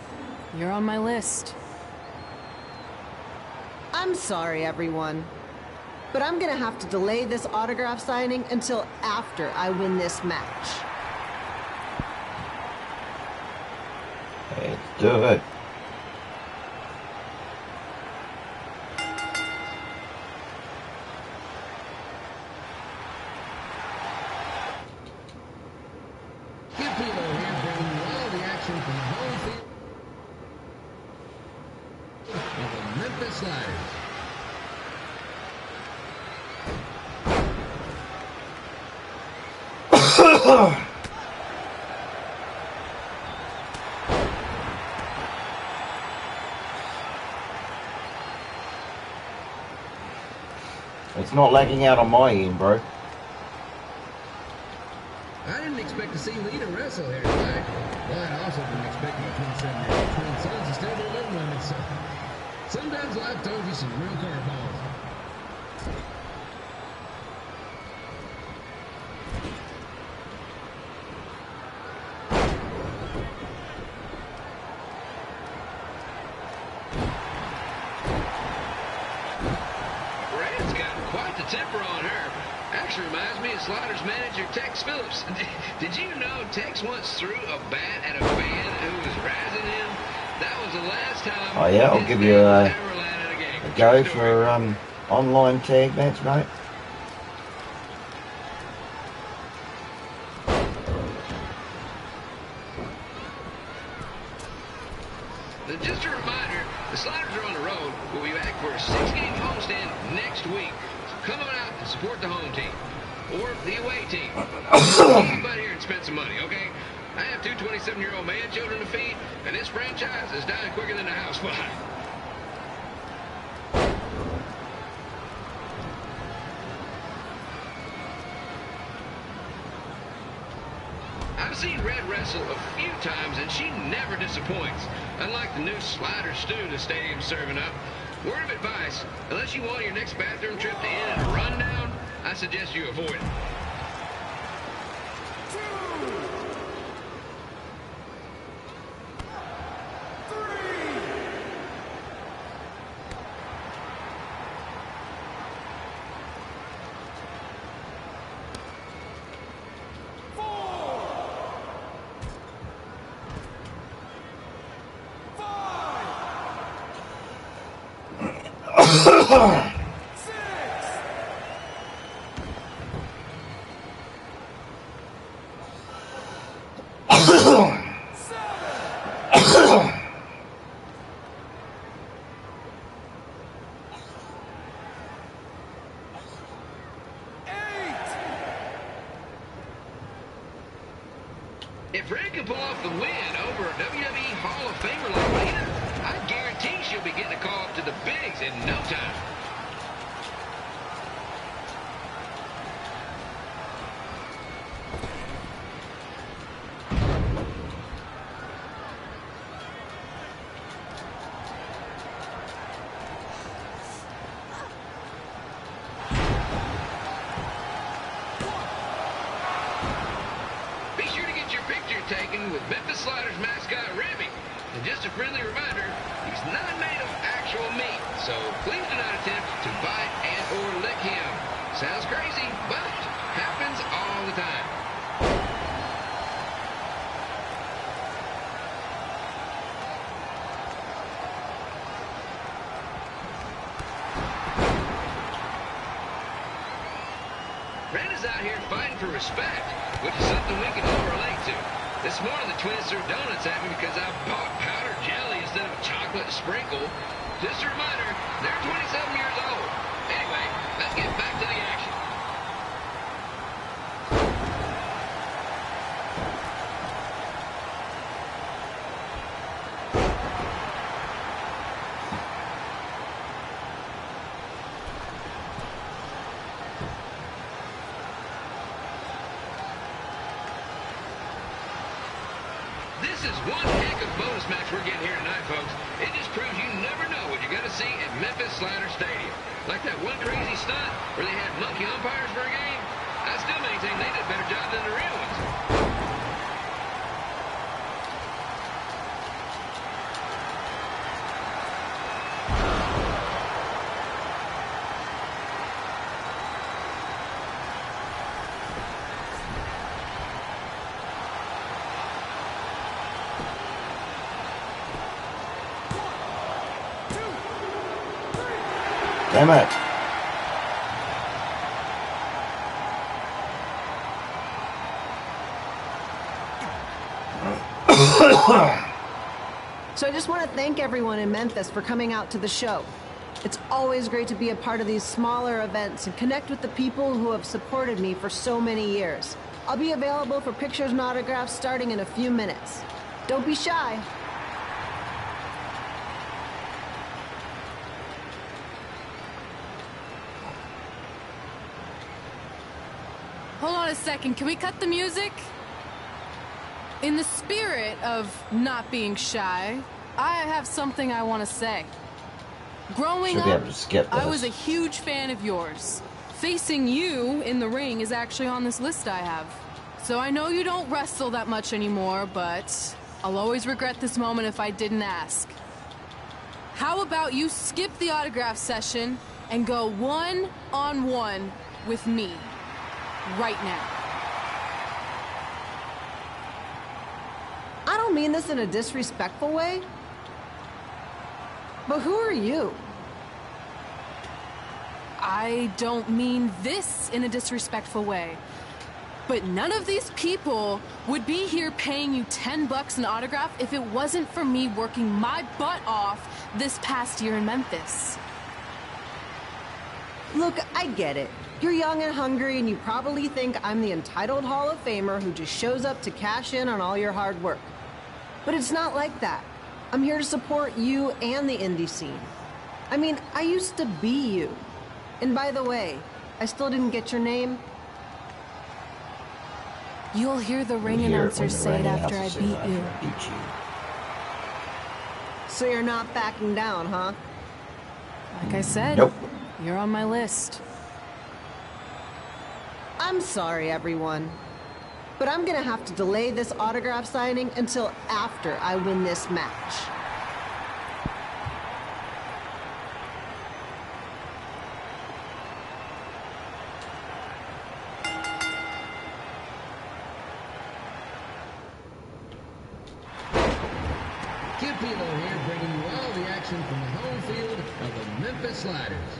you're on my list. I'm sorry, everyone. But I'm gonna have to delay this autograph signing until after I win this match. Let's do it. Good people here bringing you all the action from the home field of the Memphis Sliders. It's not lagging out on my end, bro. I didn't expect to see Lita wrestle here tonight. Well, I also didn't expect my 27-year-old twin sons to still be living with me, so sometimes life throws you some real curveballs. Red's got quite the temper on her. Actually reminds me of Sliders manager Tex Phillips. Did you know Tex once threw a bat at a fan who was razzing him? That was the last time. Oh yeah, I'll give you a go for online tag match, mate. Just a reminder, the Sliders are on the road. We'll be back for a 6-game homestand next week. So come on out and support the home team. Or the away team. Keep out here and spend some money, okay? I have two 27-year-old man children to feed, and this franchise is dying quicker than a house fire. I've seen Red wrestle a few times, and she never disappoints. Unlike the new slider stew the stadium's serving up. Word of advice, unless you want your next bathroom trip to end in a rundown, I suggest you avoid it. Fred can pull off the win over a WWE Hall of Famer like Lita, I guarantee she'll be getting a call up to the bigs in no time. Taken with Memphis Sliders mascot Remy. And just a friendly reminder, he's not made of actual meat, so please do not attempt to bite and or lick him. Sounds crazy, but happens all the time. Red is out here fighting for respect, which is something we can all relate to. This morning, the twins threw donuts at me because I bought powdered jelly instead of chocolate sprinkle. Just a reminder, they're 27 years old. Anyway, let's get back to the action. This is one heck of a bonus match we're getting here tonight, folks. It just proves you never know what you're going to see at Memphis Slider Stadium. Like that one crazy stunt where they had monkey umpires for a game. I still maintain they did a better job than the real ones. Damn it. So I just want to thank everyone in Memphis for coming out to the show. It's always great to be a part of these smaller events and connect with the people who have supported me for so many years. I'll be available for pictures and autographs starting in a few minutes. Don't be shy. Hold on a second, can we cut the music? In the spirit of not being shy, I have something I want to say. Growing up, I was a huge fan of yours. Facing you in the ring is actually on this list I have. So I know you don't wrestle that much anymore, but I'll always regret this moment if I didn't ask. How about you skip the autograph session and go one-on-one with me? Right now. I don't mean this in a disrespectful way, but who are you? I don't mean this in a disrespectful way, but none of these people would be here paying you $10 an autograph if it wasn't for me working my butt off this past year in Memphis. Look, I get it. You're young and hungry, and you probably think I'm the entitled Hall of Famer who just shows up to cash in on all your hard work. But it's not like that. I'm here to support you and the indie scene. I mean, I used to be you. And by the way, I still didn't get your name. You'll hear the ring announcer say it after I beat you. So you're not backing down, huh? Like I said, nope. You're on my list. I'm sorry, everyone, but I'm gonna have to delay this autograph signing until after I win this match. Kid Pilo here, bringing you all the action from the home field of the Memphis Sliders.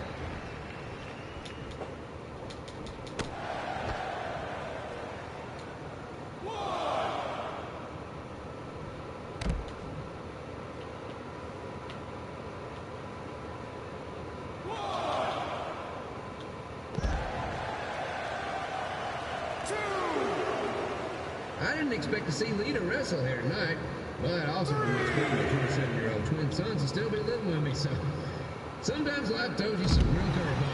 I didn't expect to see Lita wrestle here tonight, but I also didn't expect my 27-year-old twin sons to still be living with me, so sometimes life throws you some real curveballs.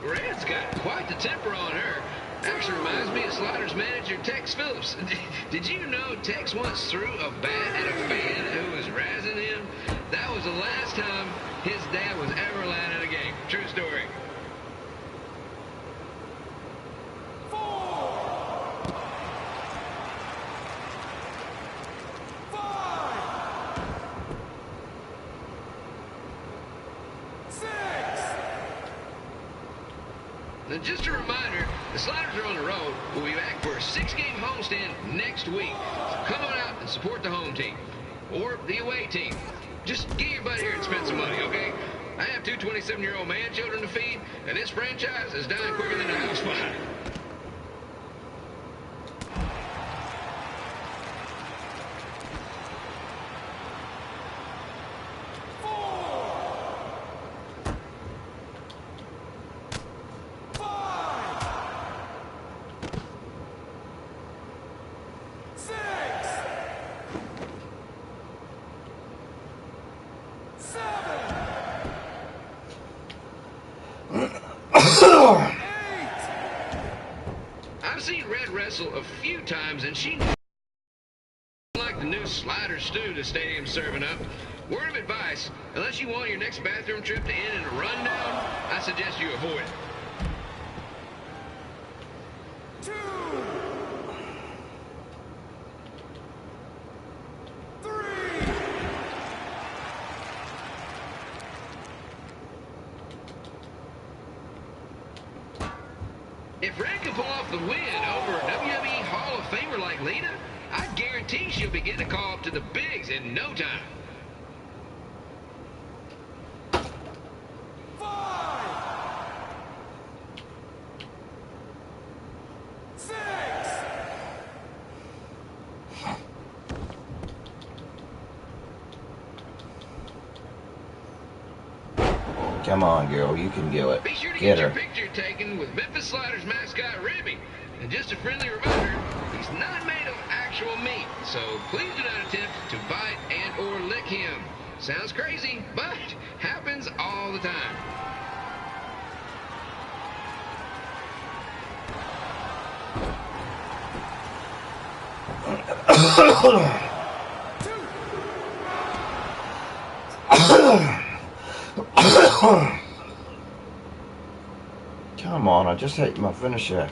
Red's got quite the temper on her. Actually reminds me of Slaughter's manager, Tex Phillips. Did you know Tex once threw a bat at a fan who was razzing him? That was the last time his dad was ever allowed in a game. True story. And just a reminder, the Sliders are on the road. We'll be back for a 6-game homestand next week. So come on out and support the home team. Or the away team. Just get your butt here and spend some money, okay? I have 2 27-year-old man children to feed, and this franchise is dying quicker than a house fire. I've seen Red wrestle a few times, and she like the new slider stew the stadium's serving up. Word of advice, unless you want your next bathroom trip to end in a rundown, I suggest you avoid it. If Red can pull off the win over a WWE Hall of Famer like Lita, I guarantee she'll be getting a call up to the bigs in no time. 5, 6. Come on, girl, you can do it. Be sure to Get get your her. picture taken with Memphis Sliders mascot Ribby. And just a friendly reminder, he's not made of actual meat, so please do not attempt to bite and or lick him. Sounds crazy, but happens all the time. Come on, I just hit my finisher.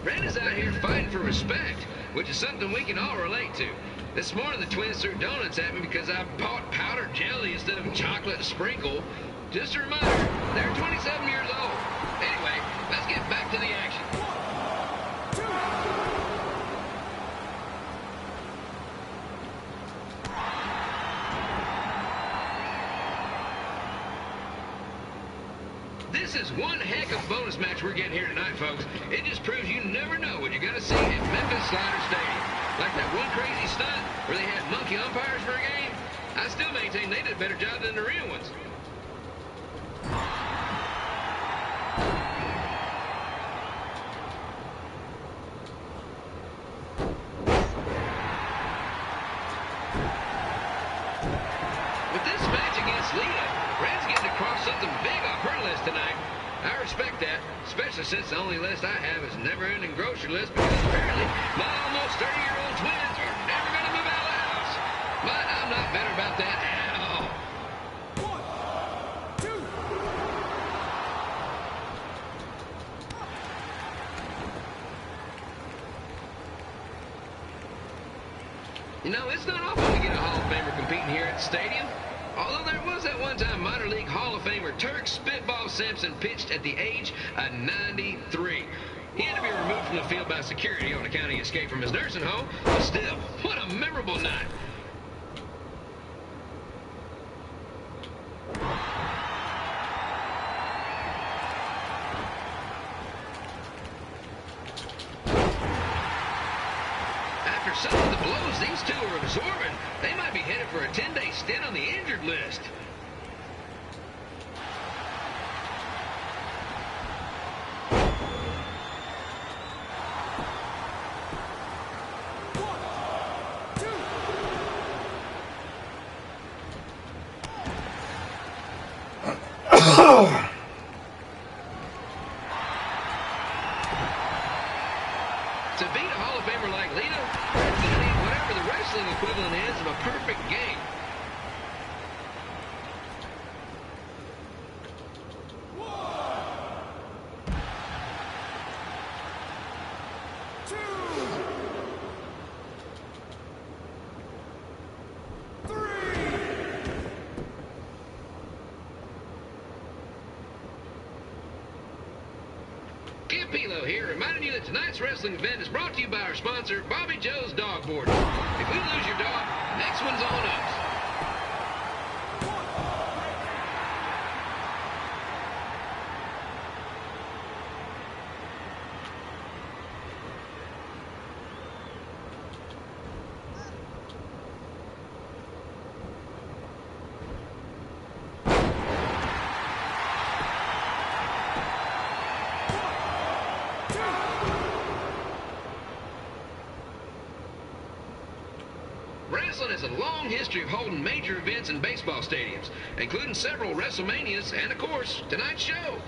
Red is out here fighting for respect, which is something we can all relate to. This morning the twins threw donuts at me because I bought powdered jelly instead of chocolate sprinkle. Just a reminder, they're 27 years old. Anyway, let's get back to the action. This is one heck of a bonus match we're getting here tonight, folks. It just proves you never know what you're going to see at Memphis Slider Stadium. Like that one crazy stunt where they had monkey umpires for a game. I still maintain they did a better job than the real ones. With this match against Lita, Red's getting across something big off her list tonight. I respect that, especially since the only list I have is never-ending grocery list because apparently my almost 30-year-old twins are never going to move out of the house. But I'm not better about that at all. 1, 2. You know, it's not often we get a Hall of Famer competing here at the stadium. Although there was that one time minor league Hall of Famer Turk Spitball Simpson pitched at the age of 93. He had to be removed from the field by security on account of his escape from his nursing home, but still, what a memorable night. After some of the blows these two are absorbing, they might be headed for a 10-day stint on the injured list. To beat a Hall of Famer like Lita, Red's gonna need whatever the wrestling equivalent is of a perfect game. Pilo here, reminding you that tonight's wrestling event is brought to you by our sponsor, Bobby Joe's Dog Board. If we lose your dog, next one's on us. Wrestling has a long history of holding major events in baseball stadiums, including several WrestleManias and, of course, tonight's show.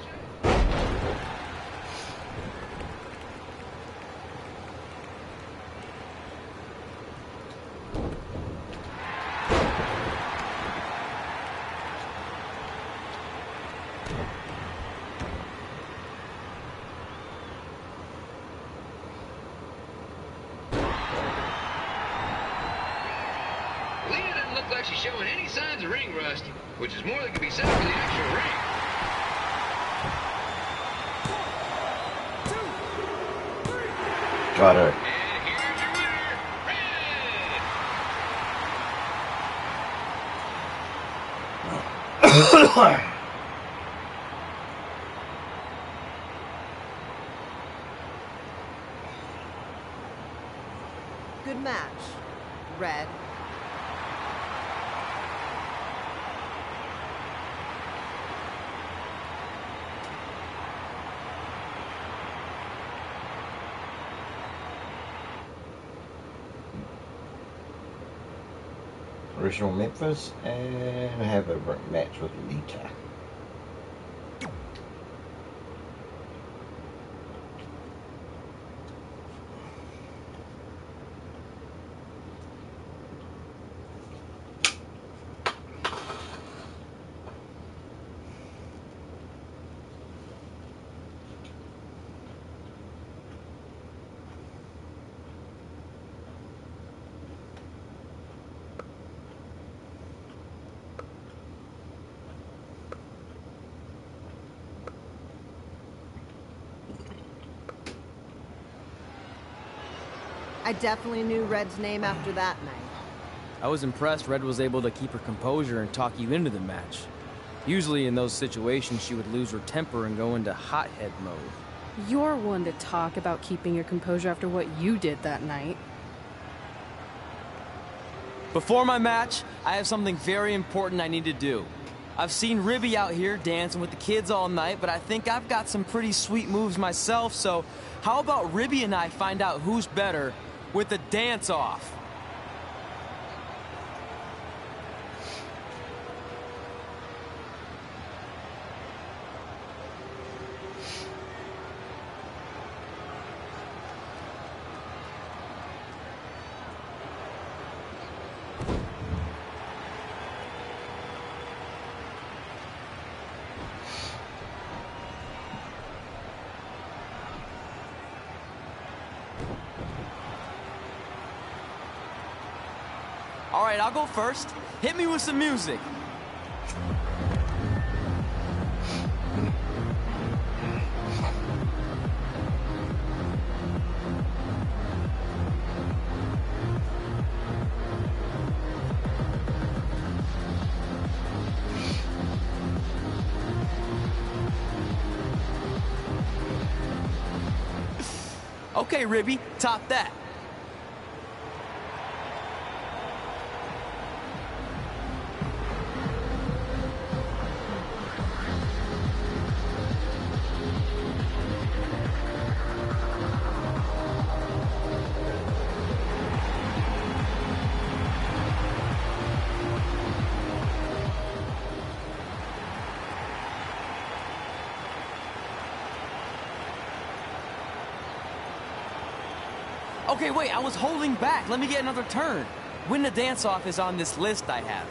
Look like she's showing any signs of ring rust, which is more than can be said for the actual ring. Got her. And here's your winner, Red! Good match, Red. Original Memphis, and have a match with Lita. I definitely knew Red's name after that night. I was impressed Red was able to keep her composure and talk you into the match. Usually in those situations, she would lose her temper and go into hothead mode. You're one to talk about keeping your composure after what you did that night. Before my match, I have something very important I need to do. I've seen Ribby out here dancing with the kids all night, but I think I've got some pretty sweet moves myself, so how about Ribby and I find out who's better with the dance-off? All right, I'll go first. Hit me with some music. Okay, Ribby, top that. Okay, wait, I was holding back. Let me get another turn. Win the dance-off is on this list I have.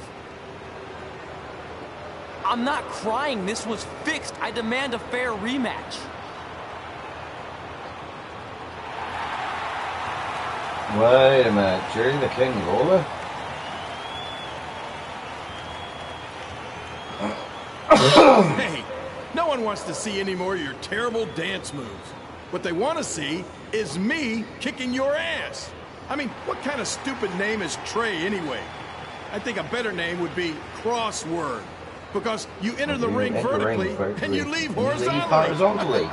I'm not crying. This was fixed. I demand a fair rematch. Wait a minute, Jerry the King Lawler? Hey, no one wants to see any more of your terrible dance moves. What they want to see is me kicking your ass. I mean, what kind of stupid name is Trey anyway? I think a better name would be Crossword, because you enter the ring vertically and you leave horizontally.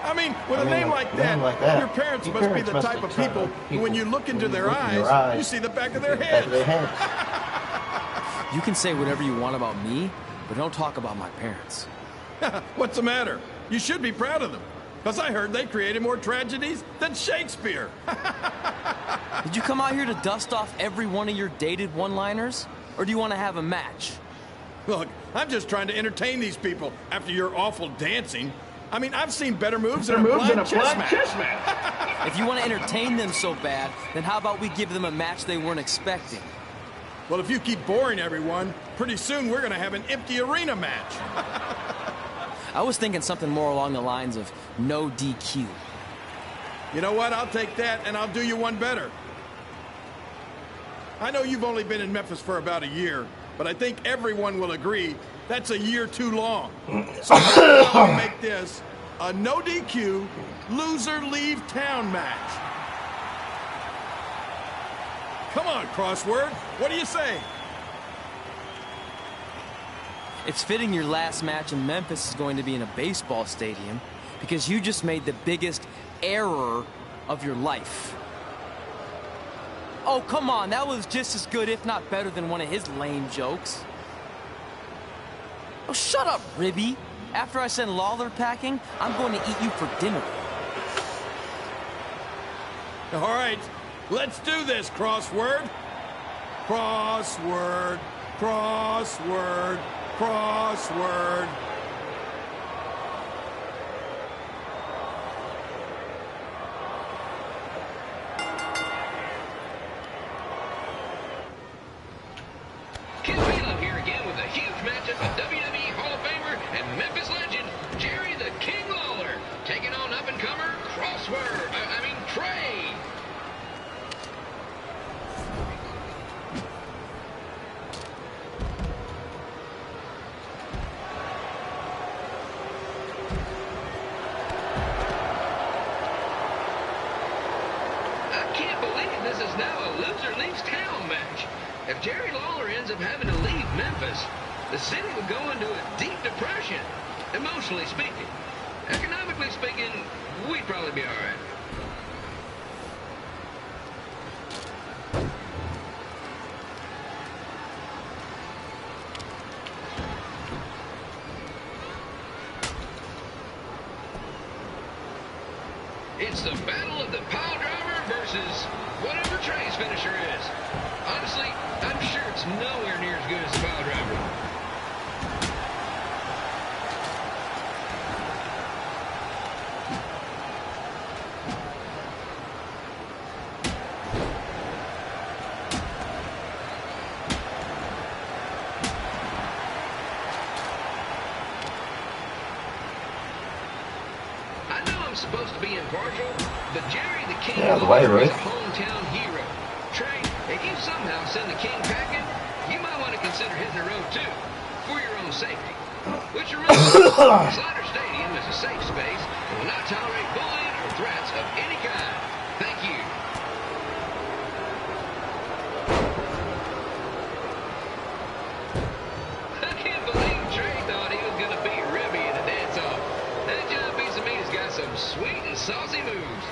I mean, with a name like that, your parents must be the type of people who, when you look into their eyes, you see the back of their head. You can say whatever you want about me, but don't talk about my parents. What's the matter? You should be proud of them. Because I heard they created more tragedies than Shakespeare. Did you come out here to dust off every one of your dated one-liners? Or do you want to have a match? Look, I'm just trying to entertain these people after your awful dancing. I mean, I've seen better moves than a blind chess match. If you want to entertain them so bad, then how about we give them a match they weren't expecting? Well, if you keep boring everyone, pretty soon we're going to have an empty arena match. I was thinking something more along the lines of no DQ. You know what? I'll take that, and I'll do you one better. I know you've only been in Memphis for about a year, but I think everyone will agree that's a year too long. So I'll make this a no DQ, loser leave town match. Come on, Crossword. What do you say? It's fitting your last match in Memphis is going to be in a baseball stadium because you just made the biggest error of your life. Oh, come on. That was just as good, if not better, than one of his lame jokes. Oh, shut up, Ribby. After I send Lawler packing, I'm going to eat you for dinner. All right, let's do this, Crossword. Crossword, crossword, crossword. Ken Phelan here again with a huge matchup of WWE Hall of Famer and Memphis legend, Jerry the King Lawler, taking on up-and-comer Trey. I can't believe this is now a loser leaves town match. If Jerry Lawler ends up having to leave Memphis, the city would go into a deep depression, emotionally speaking. Economically speaking, we'd probably be all right. It's the battle of the pile driver versus whatever Trey's finisher is. Honestly, I'm sure it's nowhere near as good as the pile driver. Supposed to be impartial, but Jerry the King is a hometown hero. Trey, if you somehow send the King packing, you might want to consider hitting the road too, for your own safety. Which remember, Slider Stadium is a safe space and will not tolerate bullying or threats of any kind. Thank you. I can't believe Trey thought he was going to beat Ribby in a dance-off. That John piece of meat has got some sweet and saucy moves.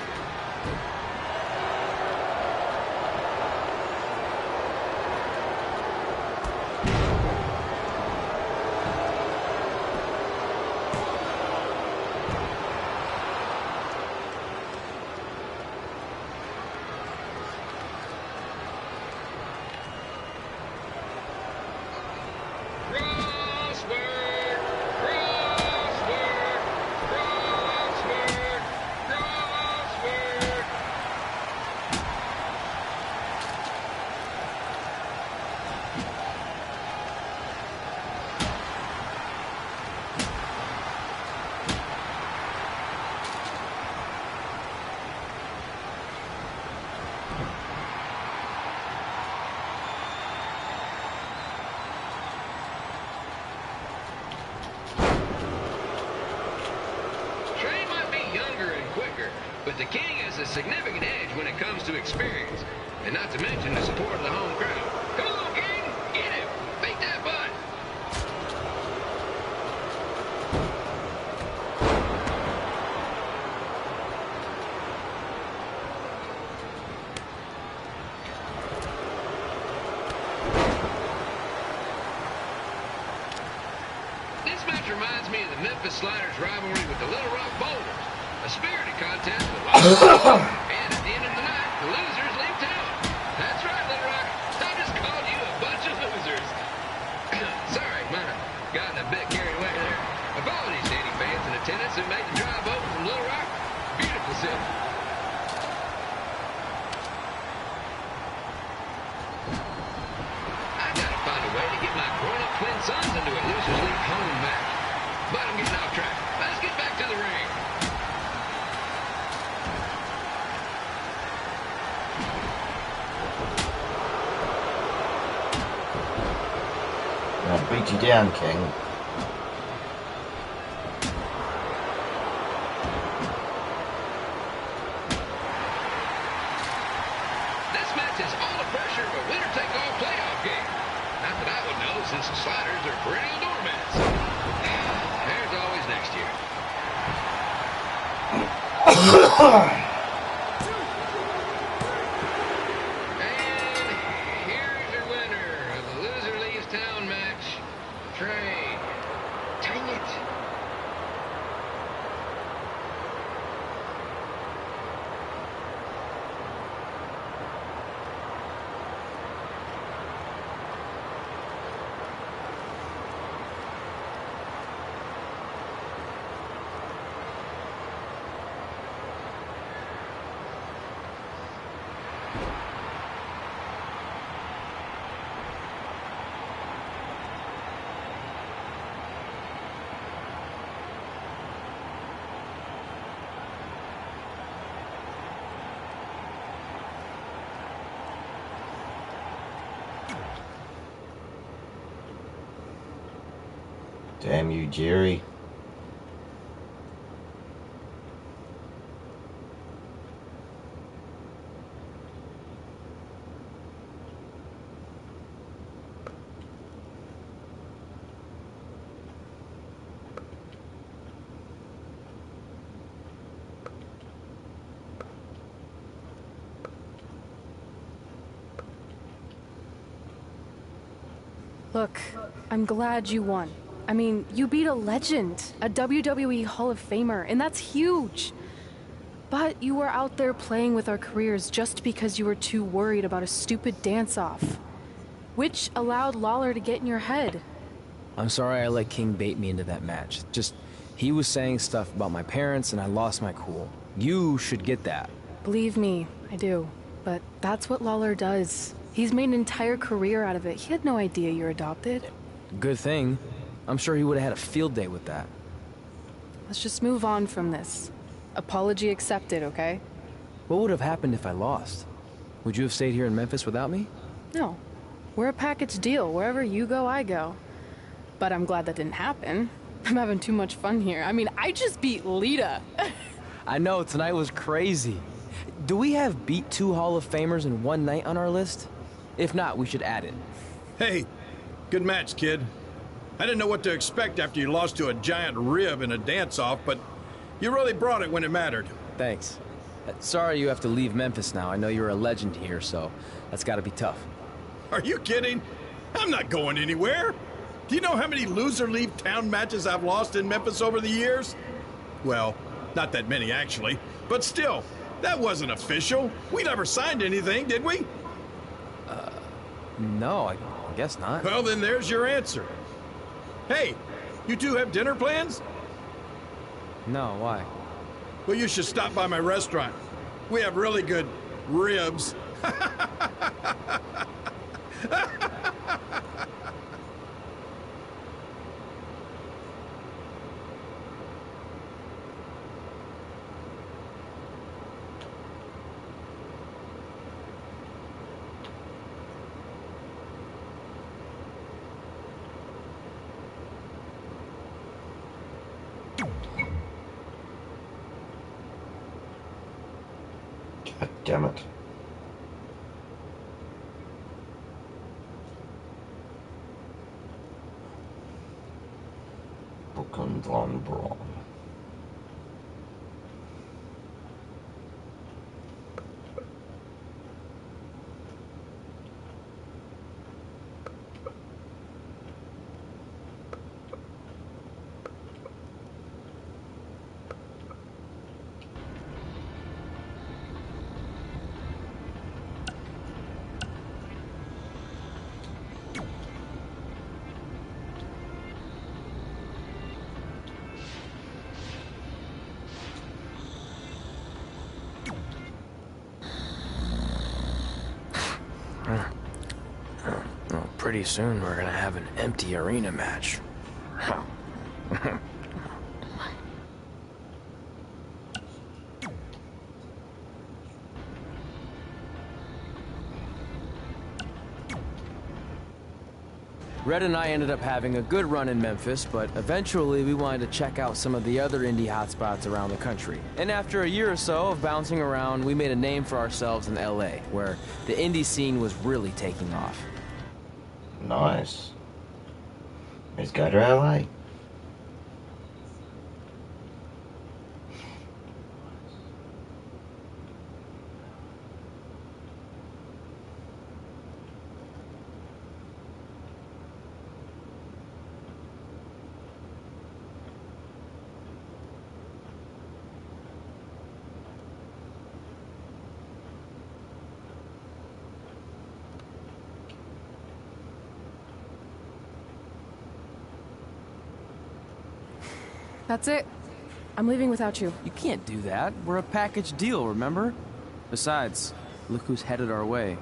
but the King has a significant edge when it comes to experience, and not to mention the support of the home crowd. Come on, King! Get him! Beat that butt! This match reminds me of the Memphis Sliders rivalry with the Little Rock Boulders. A spirited contest with lots of fun. And at the end of the night, the losers leave town. That's right, Little Rock. I just called you a bunch of losers. Sorry, might have gotten a bit carried away there. Apologies to any fans in attendance who made the drive over from Little Rock. Beautiful city. I gotta find a way to get my grown-up twin sons into a losers league home match. But I'm getting off track. Let's get back to the ring. I'll beat you down, King. This match is all the pressure of a winner-take-all playoff game. Not that I would know, since the Sliders are perennial doormats. There's always next year. And here's your winner of the Loser Leaves Town match, Trey. Dang it. Damn you, Jerry. Look, I'm glad you won. I mean, you beat a legend, a WWE Hall of Famer, and that's huge. But you were out there playing with our careers just because you were too worried about a stupid dance-off, which allowed Lawler to get in your head. I'm sorry I let King bait me into that match. Just, he was saying stuff about my parents and I lost my cool. You should get that. Believe me, I do. But that's what Lawler does. He's made an entire career out of it. He had no idea you're adopted. Good thing. I'm sure he would have had a field day with that. Let's just move on from this. Apology accepted, okay? What would have happened if I lost? Would you have stayed here in Memphis without me? No. We're a package deal. Wherever you go, I go. But I'm glad that didn't happen. I'm having too much fun here. I mean, I just beat Lita. I know, tonight was crazy. Do we have beat 2 Hall of Famers in one night on our list? If not, we should add it. Hey, good match, kid. I didn't know what to expect after you lost to a giant rib in a dance-off, but you really brought it when it mattered. Thanks. Sorry you have to leave Memphis now. I know you're a legend here, so that's gotta be tough. Are you kidding? I'm not going anywhere. Do you know how many loser leave town matches I've lost in Memphis over the years? Well, not that many actually, but still, that wasn't official. We never signed anything, did we? No, I guess not. Well, then there's your answer. Hey, you two have dinner plans? No, why? Well, you should stop by my restaurant. We have really good ribs. God damn it. Brooklyn Von Braun. Well, pretty soon we're gonna have an empty arena match. Red and I ended up having a good run in Memphis, but eventually we wanted to check out some of the other indie hotspots around the country. And after a year or so of bouncing around, we made a name for ourselves in LA, where the indie scene was really taking off. Nice. Let's go to LA. That's it. I'm leaving without you. You can't do that. We're a package deal, remember? Besides, look who's headed our way.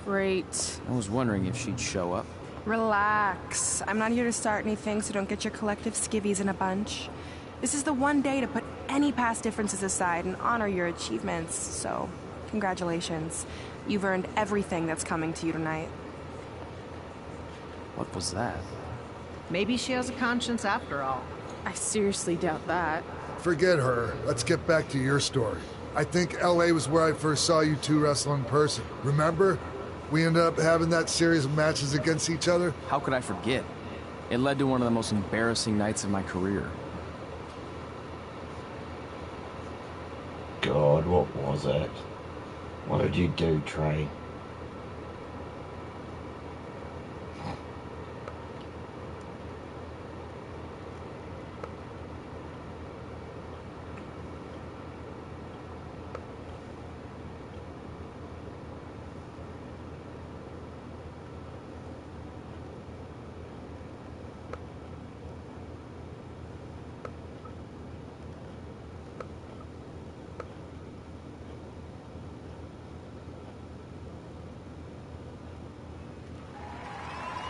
Great. I was wondering if she'd show up. Relax. I'm not here to start anything, so don't get your collective skivvies in a bunch. This is the one day to put any past differences aside and honor your achievements, so congratulations. You've earned everything that's coming to you tonight. What was that? Maybe she has a conscience after all. I seriously doubt that. Forget her. Let's get back to your story. I think LA was where I first saw you two wrestle in person. Remember? We ended up having that series of matches against each other. How could I forget? It led to one of the most embarrassing nights of my career. God, what was it? What did you do, Trey?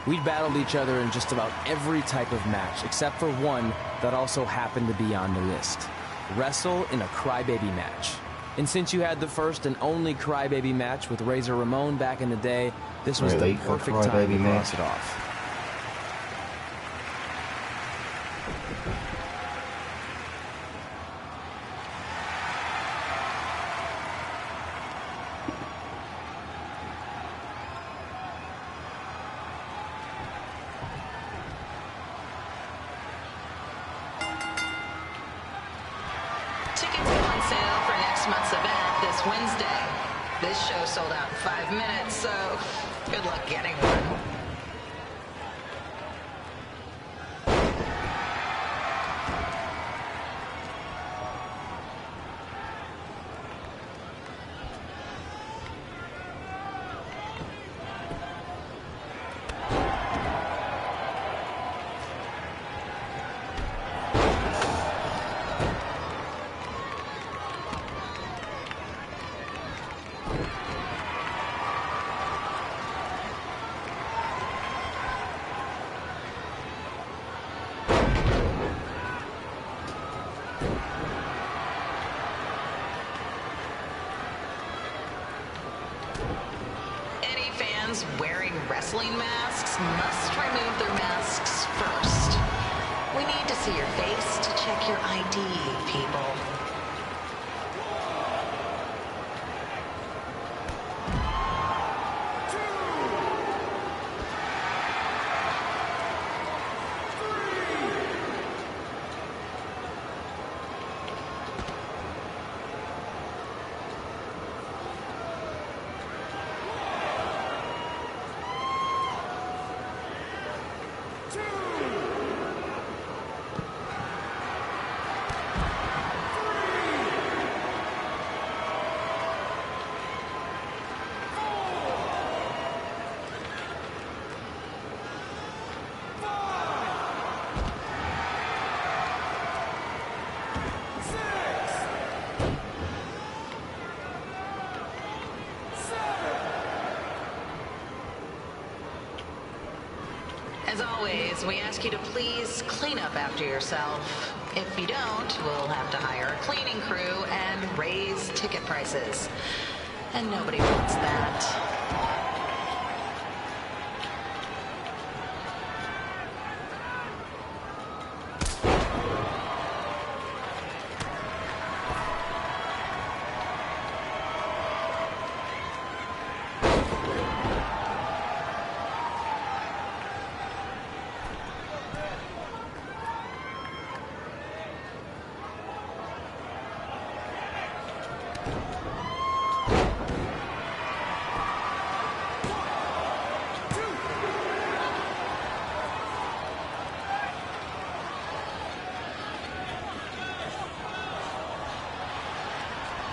We'd battled each other in just about every type of match, except for one that also happened to be on the list. Wrestle in a crybaby match. And since you had the first and only crybaby match with Razor Ramon back in the day, this was the perfect time to cross it off. Tickets go on sale for next month's event this Wednesday. This show sold out in 5 minutes, so good luck getting one. Wearing wrestling masks must remove their masks first. We need to see your face to check your ID, people. always, we ask you to please clean up after yourself. If you don't, we'll have to hire a cleaning crew and raise ticket prices. And nobody wants that.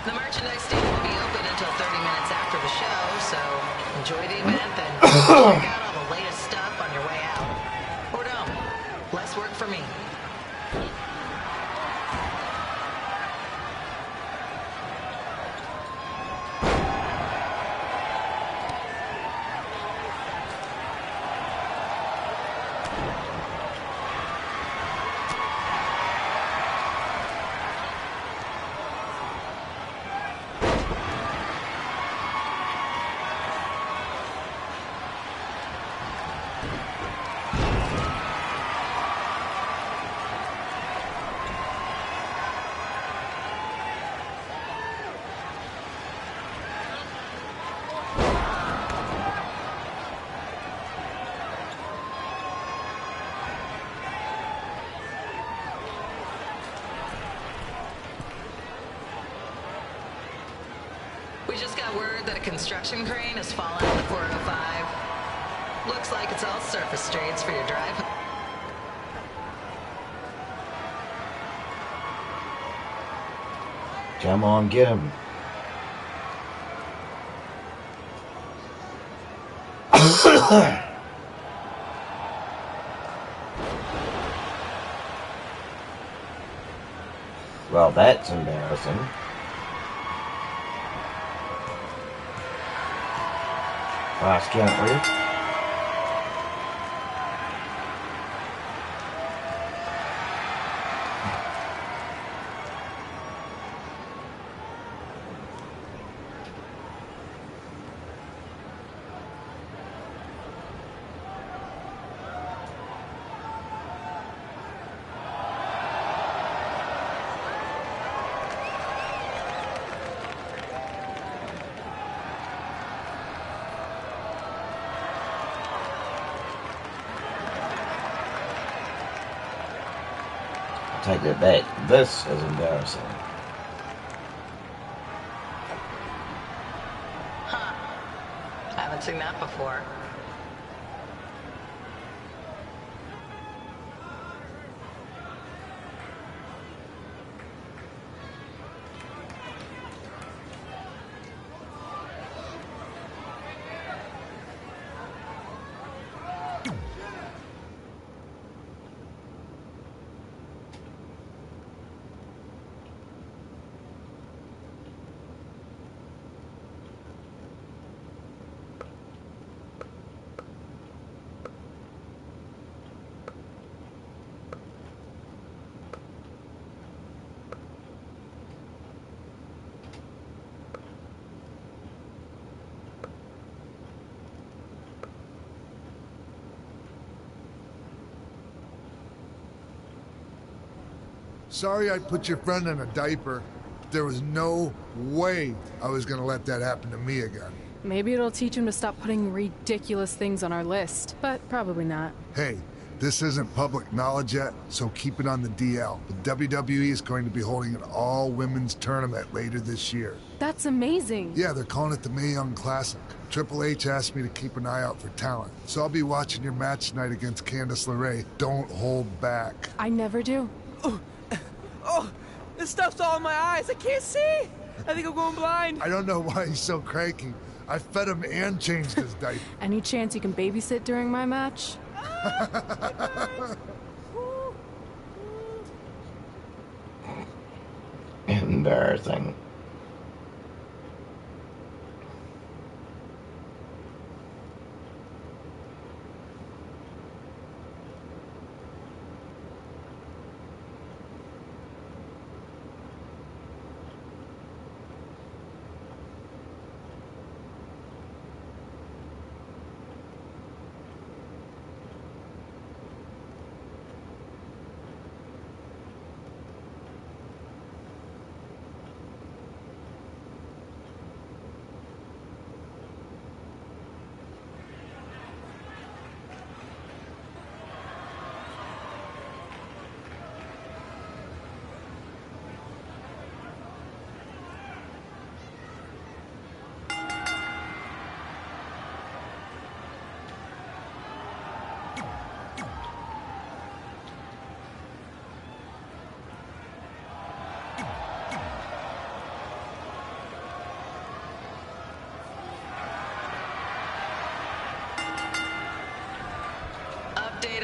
The merchandise stand will be open until 30 minutes after the show, so enjoy the event and check out all the latest stuff on your way out. Or don't. Less work for me. We just got word that a construction crane has fallen on the 405. Looks like it's all surface streets for your drive. Come on, get him. Well, that's embarrassing. Last count, please. Take that back. This is embarrassing. Huh. Haven't seen that before. Sorry I put your friend in a diaper. There was no way I was gonna let that happen to me again. Maybe it'll teach him to stop putting ridiculous things on our list, but probably not. Hey, this isn't public knowledge yet, so keep it on the DL. But WWE is going to be holding an all-women's tournament later this year. That's amazing. Yeah, they're calling it the Mae Young Classic. Triple H asked me to keep an eye out for talent, so I'll be watching your match tonight against Candice LeRae. Don't hold back. I never do. Oh, this stuff's all in my eyes. I can't see. I think I'm going blind. I don't know why he's so cranky. I fed him and changed his diaper. Any chance you can babysit during my match? Embarrassing.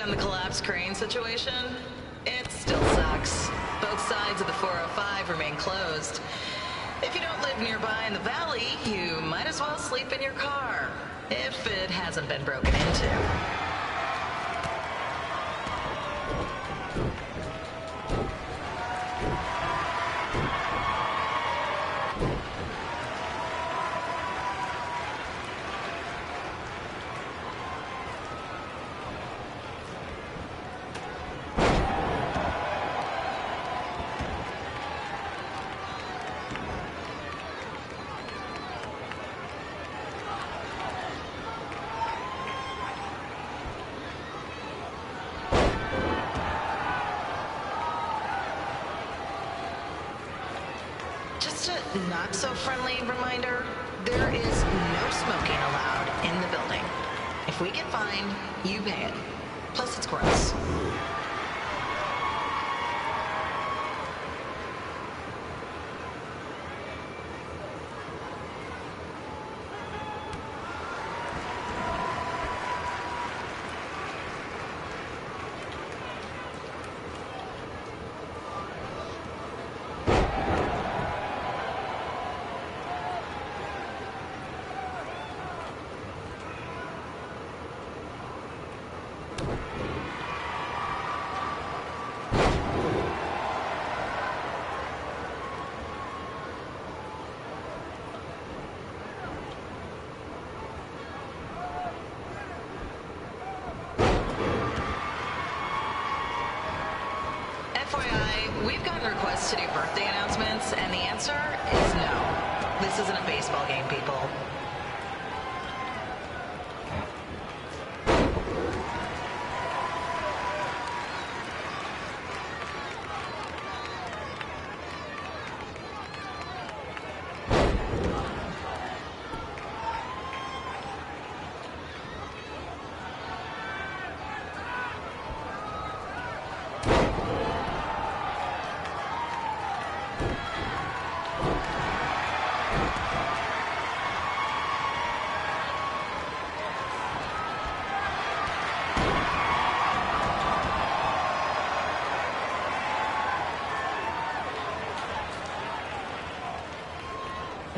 on the collapsed crane situation? It still sucks. Both sides of the 405 remain closed. If you don't live nearby in the valley, you might as well sleep in your car. If it hasn't been broken into. Just a not-so-friendly reminder, there is no smoking allowed in the building. If we get fined, you pay it. Plus, it's gross. FYI, we've gotten requests to do birthday announcements, and the answer is no. This isn't a baseball game, people.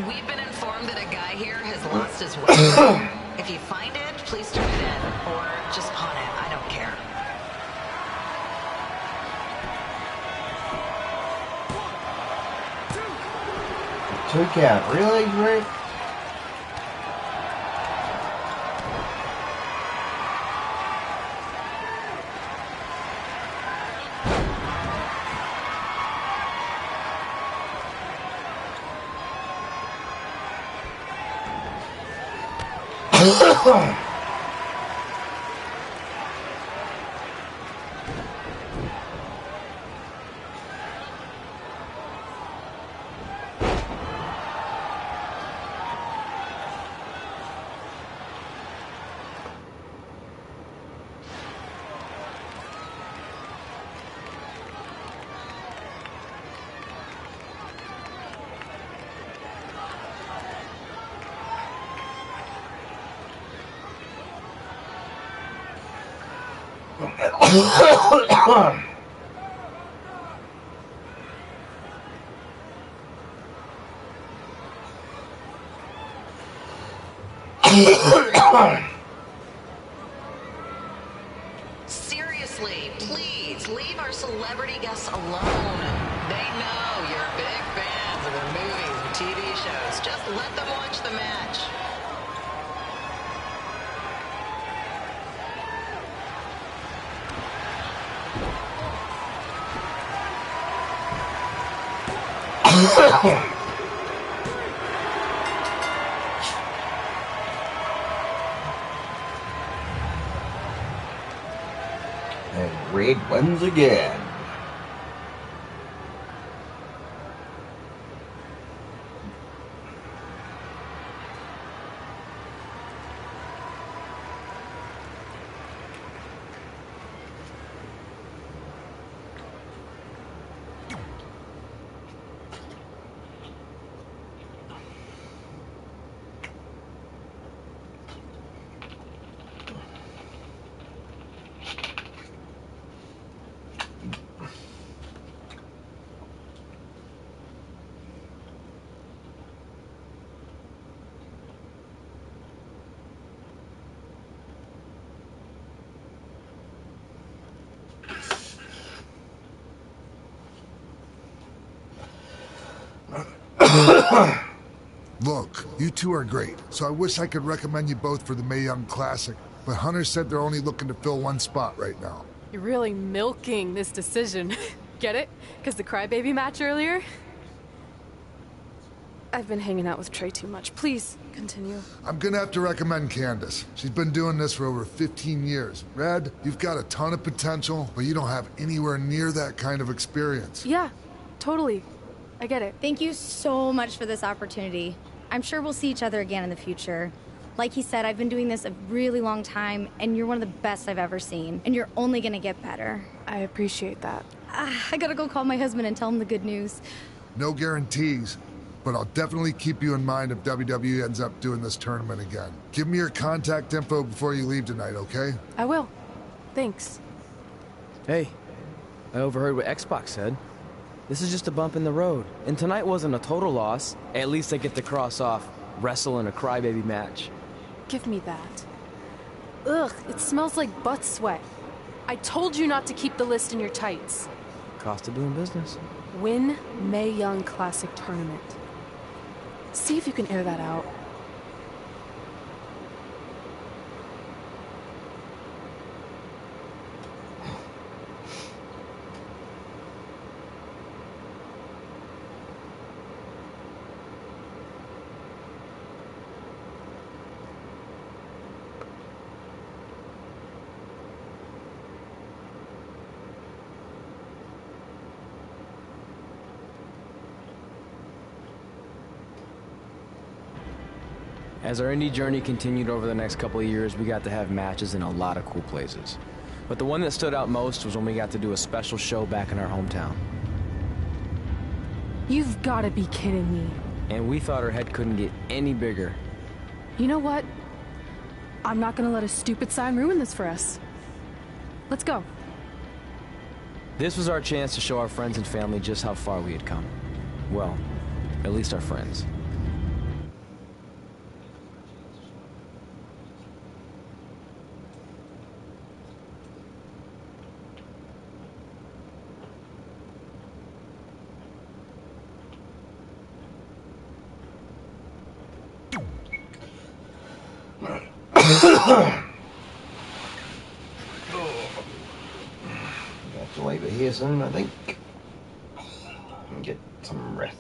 We've been informed that a guy here has lost his weapon. If you find it, please turn it in, or just pawn it. I don't care. Two count, really, Rick? Seriously, please leave our celebrity guests alone. They know you're big fans of their movies and TV shows. Just let them watch the match. And Red wins again. Look, you two are great, so I wish I could recommend you both for the Mae Young Classic, but Hunter said they're only looking to fill one spot right now. You're really milking this decision. Get it? Because the crybaby match earlier? I've been hanging out with Trey too much. Please, continue. I'm gonna have to recommend Candace. She's been doing this for over 15 years. Red, you've got a ton of potential, but you don't have anywhere near that kind of experience. Yeah, totally. I get it. Thank you so much for this opportunity. I'm sure we'll see each other again in the future. Like he said, I've been doing this a really long time, and you're one of the best I've ever seen. And you're only gonna get better. I appreciate that. I gotta go call my husband and tell him the good news. No guarantees, but I'll definitely keep you in mind if WWE ends up doing this tournament again. Give me your contact info before you leave tonight, okay? I will. Thanks. Hey, I overheard what Xbox said. This is just a bump in the road. And tonight wasn't a total loss. At least I get to cross off wrestle in a crybaby match. Give me that. Ugh, it smells like butt sweat. I told you not to keep the list in your tights. Cost of doing business. Win Mae Young Classic Tournament. See if you can air that out. As our indie journey continued over the next couple of years, we got to have matches in a lot of cool places. But the one that stood out most was when we got to do a special show back in our hometown. You've got to be kidding me. And we thought our head couldn't get any bigger. You know what? I'm not gonna let a stupid sign ruin this for us. Let's go. This was our chance to show our friends and family just how far we had come. Well, at least our friends. Have to leave it here soon, I think. And get some rest.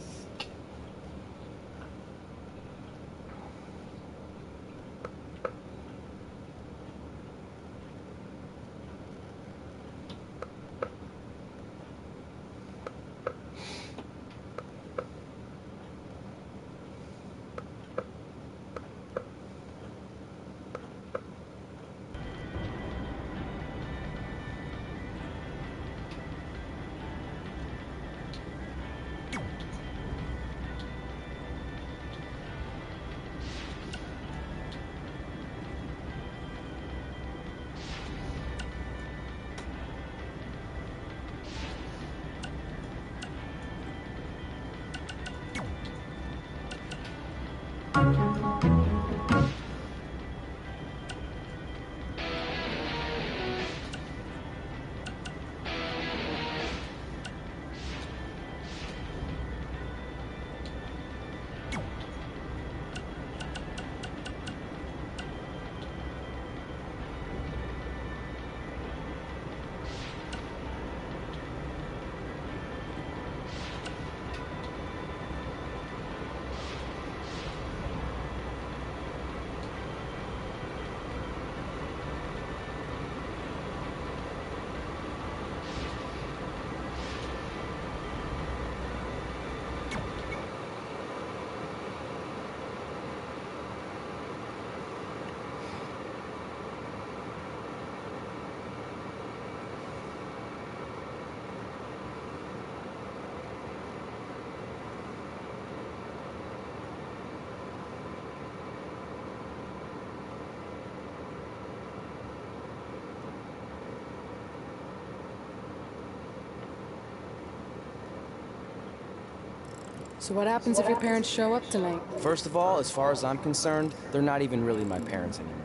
So what happens if your parents show up tonight? First of all, as far as I'm concerned, they're not even really my parents anymore.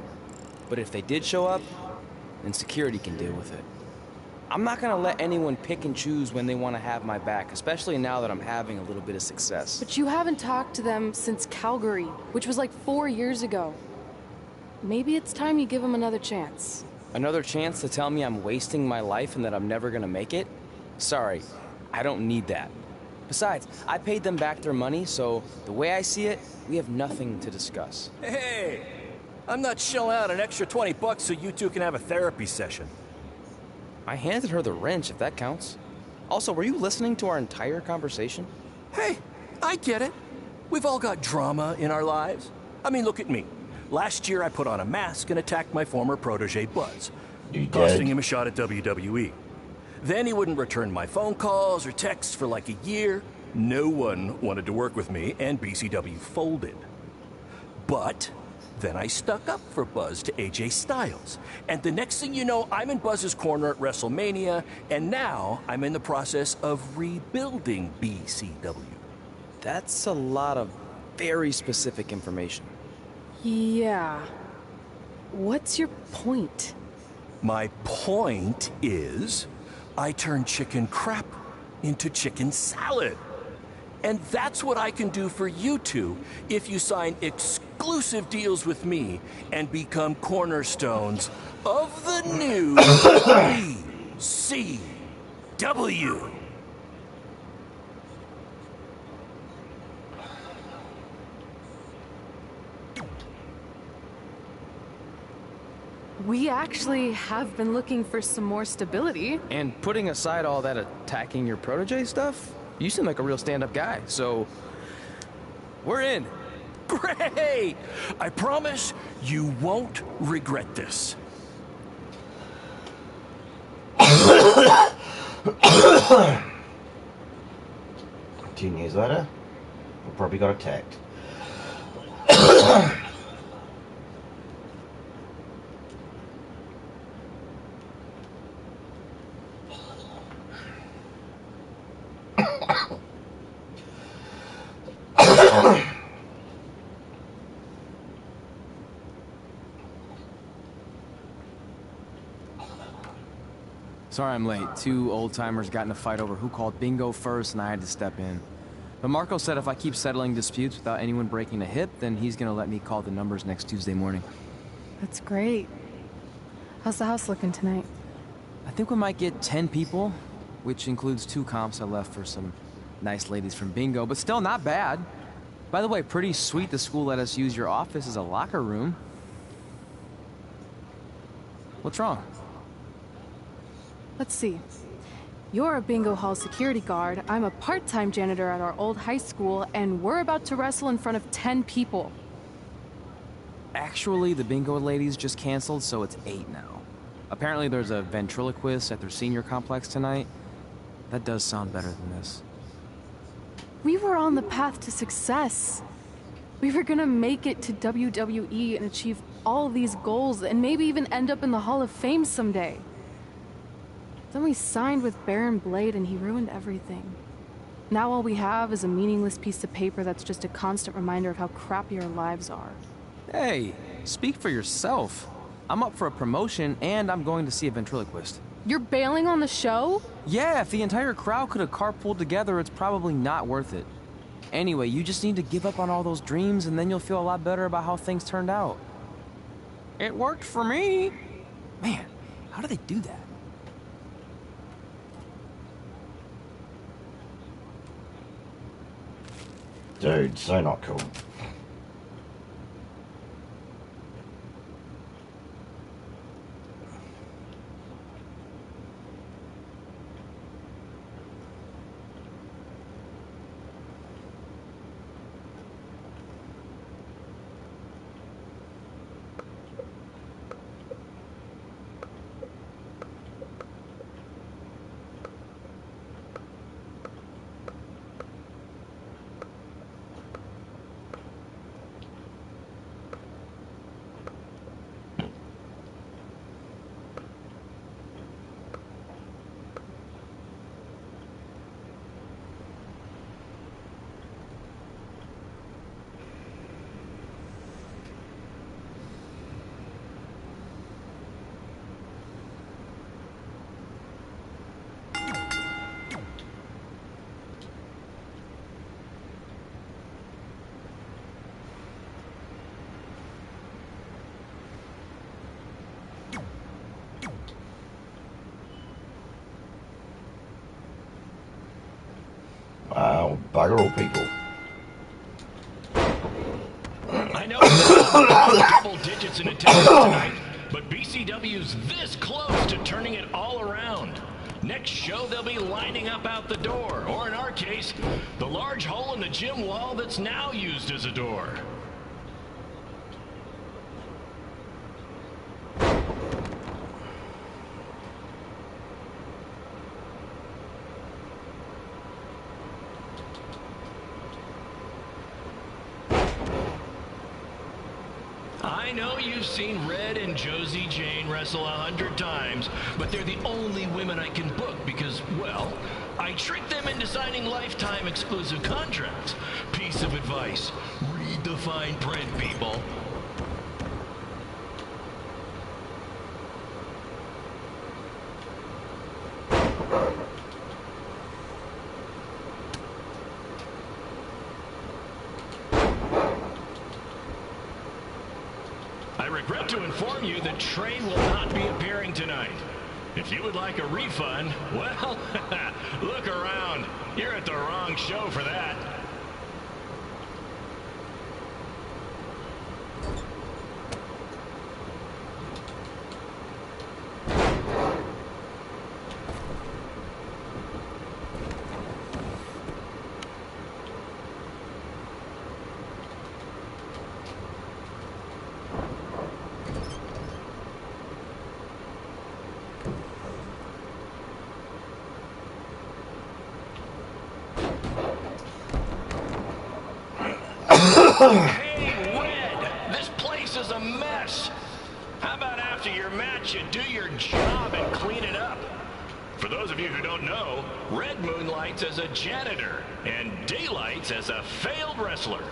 But if they did show up, then security can deal with it. I'm not gonna let anyone pick and choose when they want to have my back, especially now that I'm having a little bit of success. But you haven't talked to them since Calgary, which was like 4 years ago. Maybe it's time you give them another chance. Another chance to tell me I'm wasting my life and that I'm never gonna make it? Sorry, I don't need that. Besides, I paid them back their money, so the way I see it, we have nothing to discuss. Hey, I'm not shelling out an extra 20 bucks so you two can have a therapy session. I handed her the wrench, if that counts. Also, were you listening to our entire conversation? Hey, I get it. We've all got drama in our lives. I mean, look at me. Last year I put on a mask and attacked my former protege Buzz, costing him a shot at WWE. Then he wouldn't return my phone calls or texts for like a year. No one wanted to work with me, and BCW folded. But then I stuck up for Buzz to AJ Styles. And the next thing you know, I'm in Buzz's corner at WrestleMania, and now I'm in the process of rebuilding BCW. That's a lot of very specific information. Yeah. What's your point? My point is, I turned chicken crap into chicken salad. And that's what I can do for you two if you sign exclusive deals with me and become cornerstones of the new BCW. We actually have been looking for some more stability. And putting aside all that attacking your protege stuff, you seem like a real stand-up guy, so we're in. Great! I promise you won't regret this. Two years later, we probably got attacked. Sorry I'm late. Two old-timers got in a fight over who called bingo first, and I had to step in. But Marco said if I keep settling disputes without anyone breaking a hip, then he's gonna let me call the numbers next Tuesday morning. That's great. How's the house looking tonight? I think we might get 10 people, which includes 2 comps I left for some nice ladies from bingo, but still not bad. By the way, pretty sweet the school let us use your office as a locker room. What's wrong? Let's see. You're a bingo hall security guard, I'm a part-time janitor at our old high school, and we're about to wrestle in front of 10 people. Actually, the bingo ladies just canceled, so it's 8 now. Apparently there's a ventriloquist at their senior complex tonight. That does sound better than this. We were on the path to success. We were gonna make it to WWE and achieve all these goals and maybe even end up in the Hall of Fame someday. Then we signed with Baron Blade and he ruined everything. Now all we have is a meaningless piece of paper that's just a constant reminder of how crappy our lives are. Hey, speak for yourself. I'm up for a promotion and I'm going to see a ventriloquist. You're bailing on the show? Yeah, if the entire crowd could have carpooled together, it's probably not worth it. Anyway, you just need to give up on all those dreams and then you'll feel a lot better about how things turned out. It worked for me. Man, how do they do that? Dude, so not cool. Oh, bugger all people. I know it's double digits in attendance tonight, but BCW's this close to turning it all around. Next show, they'll be lining up out the door, or in our case, the large hole in the gym wall that's now used as a door. I know you've seen Red and Josie Jane wrestle 100 times, but they're the only women I can book because, well, I tricked them into signing lifetime exclusive contracts. Piece of advice: read the fine print, people. I regret to inform you that Trey will not be appearing tonight. If you would like a refund, well, look around. You're at the wrong show for that. Hey, Red! This place is a mess! How about after your match you do your job and clean it up? For those of you who don't know, Red moonlights as a janitor and daylights as a failed wrestler.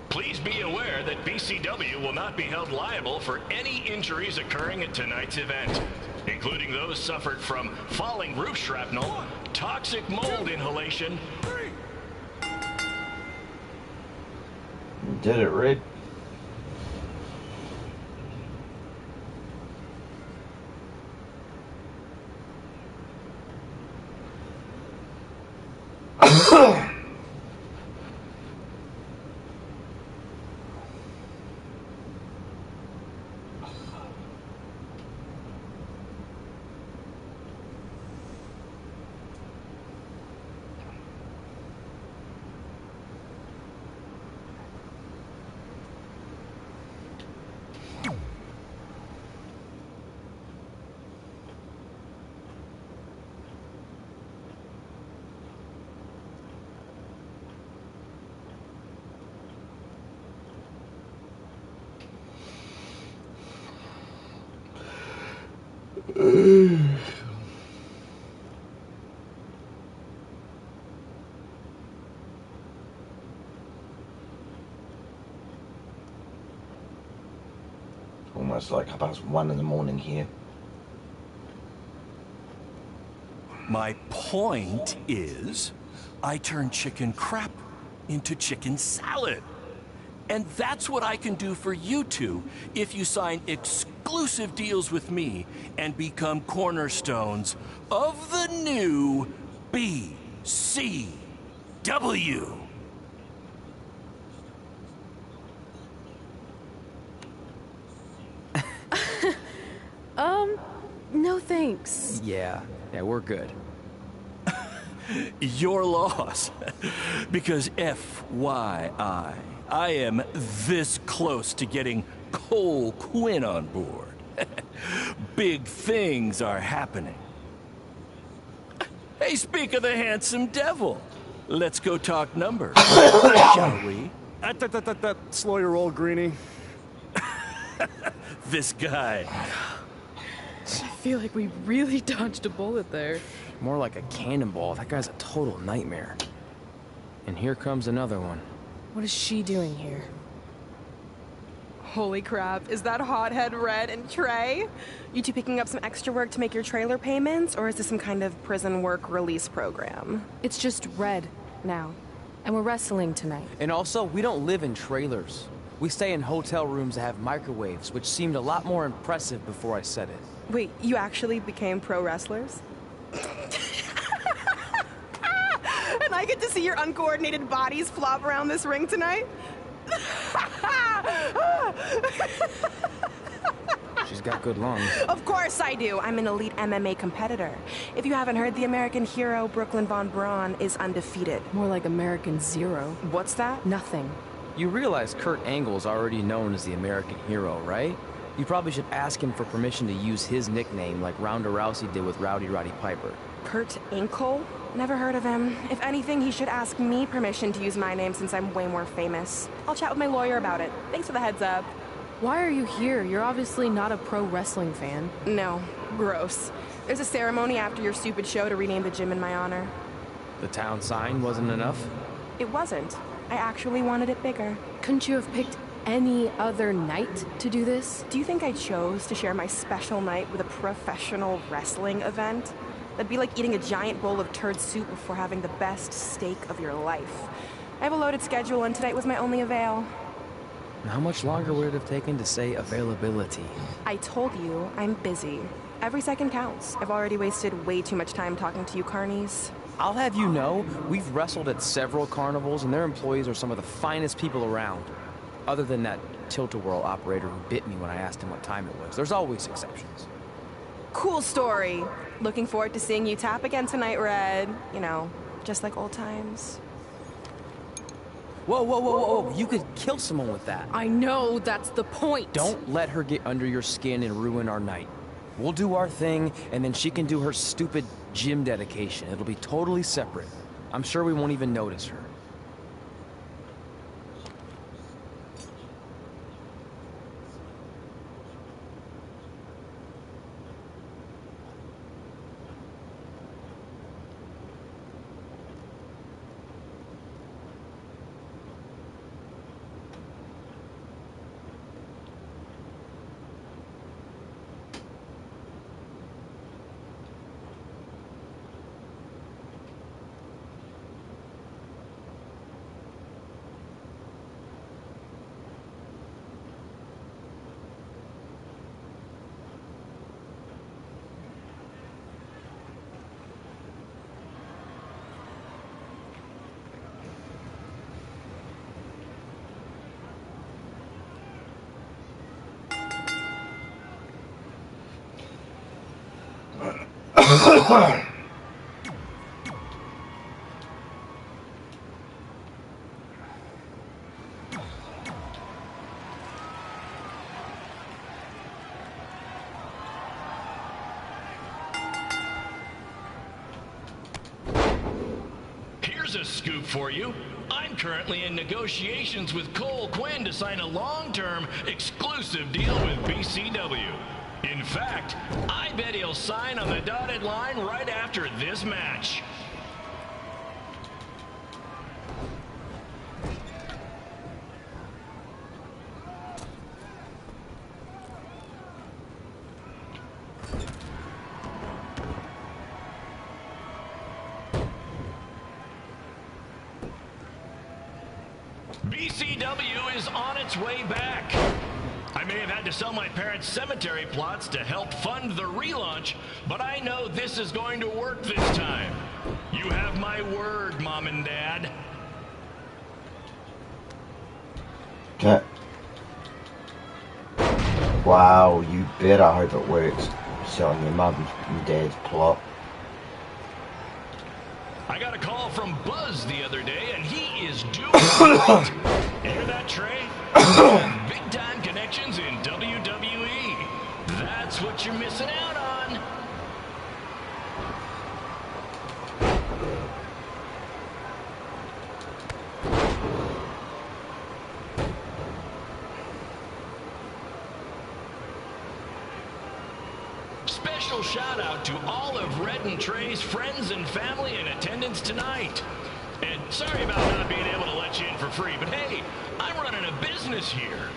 Please be aware that BCW will not be held liable for any injuries occurring at tonight's event, including those suffered from falling roof shrapnel, toxic mold inhalation. Did it, Red? Almost like 1:30 in the morning here. My point is, I turn chicken crap into chicken salad. And that's what I can do for you two if you sign exclusive deals with me and become cornerstones of the new BCW. No thanks. Yeah, we're good. Your loss. Because FYI, I am this close to getting Cole Quinn on board. Big things are happening. Hey, speak of the handsome devil. Let's go talk numbers, shall we? Slow your roll, Greenie. This guy. I feel like we really dodged a bullet there. More like a cannonball. That guy's a total nightmare. And here comes another one. What is she doing here? Holy crap, is that hothead Red and Trey? You two picking up some extra work to make your trailer payments, or is this some kind of prison work release program? It's just Red now. And we're wrestling tonight. And also, we don't live in trailers. We stay in hotel rooms that have microwaves, which seemed a lot more impressive before I said it. Wait, you actually became pro wrestlers? And I get to see your uncoordinated bodies flop around this ring tonight? She's got good lungs. Of course I do. I'm an elite MMA competitor. If you haven't heard, the American hero, Brooklyn Von Braun, is undefeated. More like American Zero. What's that? Nothing. You realize Kurt Angle's already known as the American hero, right? You probably should ask him for permission to use his nickname like Ronda Rousey did with Rowdy Roddy Piper. Kurt Angle? Never heard of him. If anything, he should ask me permission to use my name since I'm way more famous. I'll chat with my lawyer about it. Thanks for the heads up. Why are you here? You're obviously not a pro wrestling fan. No. Gross. There's a ceremony after your stupid show to rename the gym in my honor. The town sign wasn't enough? It wasn't. I actually wanted it bigger. Couldn't you have picked any other night to do this? Do you think I chose to share my special night with a professional wrestling event? That'd be like eating a giant bowl of turd soup before having the best steak of your life. I have a loaded schedule, and tonight was my only avail. How much longer would it have taken to say availability? I told you, I'm busy. Every second counts. I've already wasted way too much time talking to you carnies. I'll have you know, we've wrestled at several carnivals, and their employees are some of the finest people around. Other than that tilt-a-whirl operator who bit me when I asked him what time it was. There's always exceptions. Cool story. Looking forward to seeing you tap again tonight, Red. You know, just like old times. Whoa, whoa, whoa, whoa. You could kill someone with that. I know, that's the point. Don't let her get under your skin and ruin our night. We'll do our thing, and then she can do her stupid gym dedication. It'll be totally separate. I'm sure we won't even notice her. Here's a scoop for you. I'm currently in negotiations with Cole Quinn to sign a long-term, exclusive deal with BCW. In fact, I bet he'll sign on the dotted line right after this match. BCW is on its way back. I may have had to sell my parents' cemetery plots to help fund the relaunch, but I know this is going to work this time. You have my word, Mom and Dad. Okay. Wow, you better hope it works. Selling your mum and dad's plot. I got a call from Buzz the other day, and he is doing great. Hear that, Trey? Big-time connections in WWE. That's what you're missing out on. Special shout out to all of Red and Trey's friends and family in attendance tonight. And sorry about not being able to let you in for free, but hey, I'm running a business here.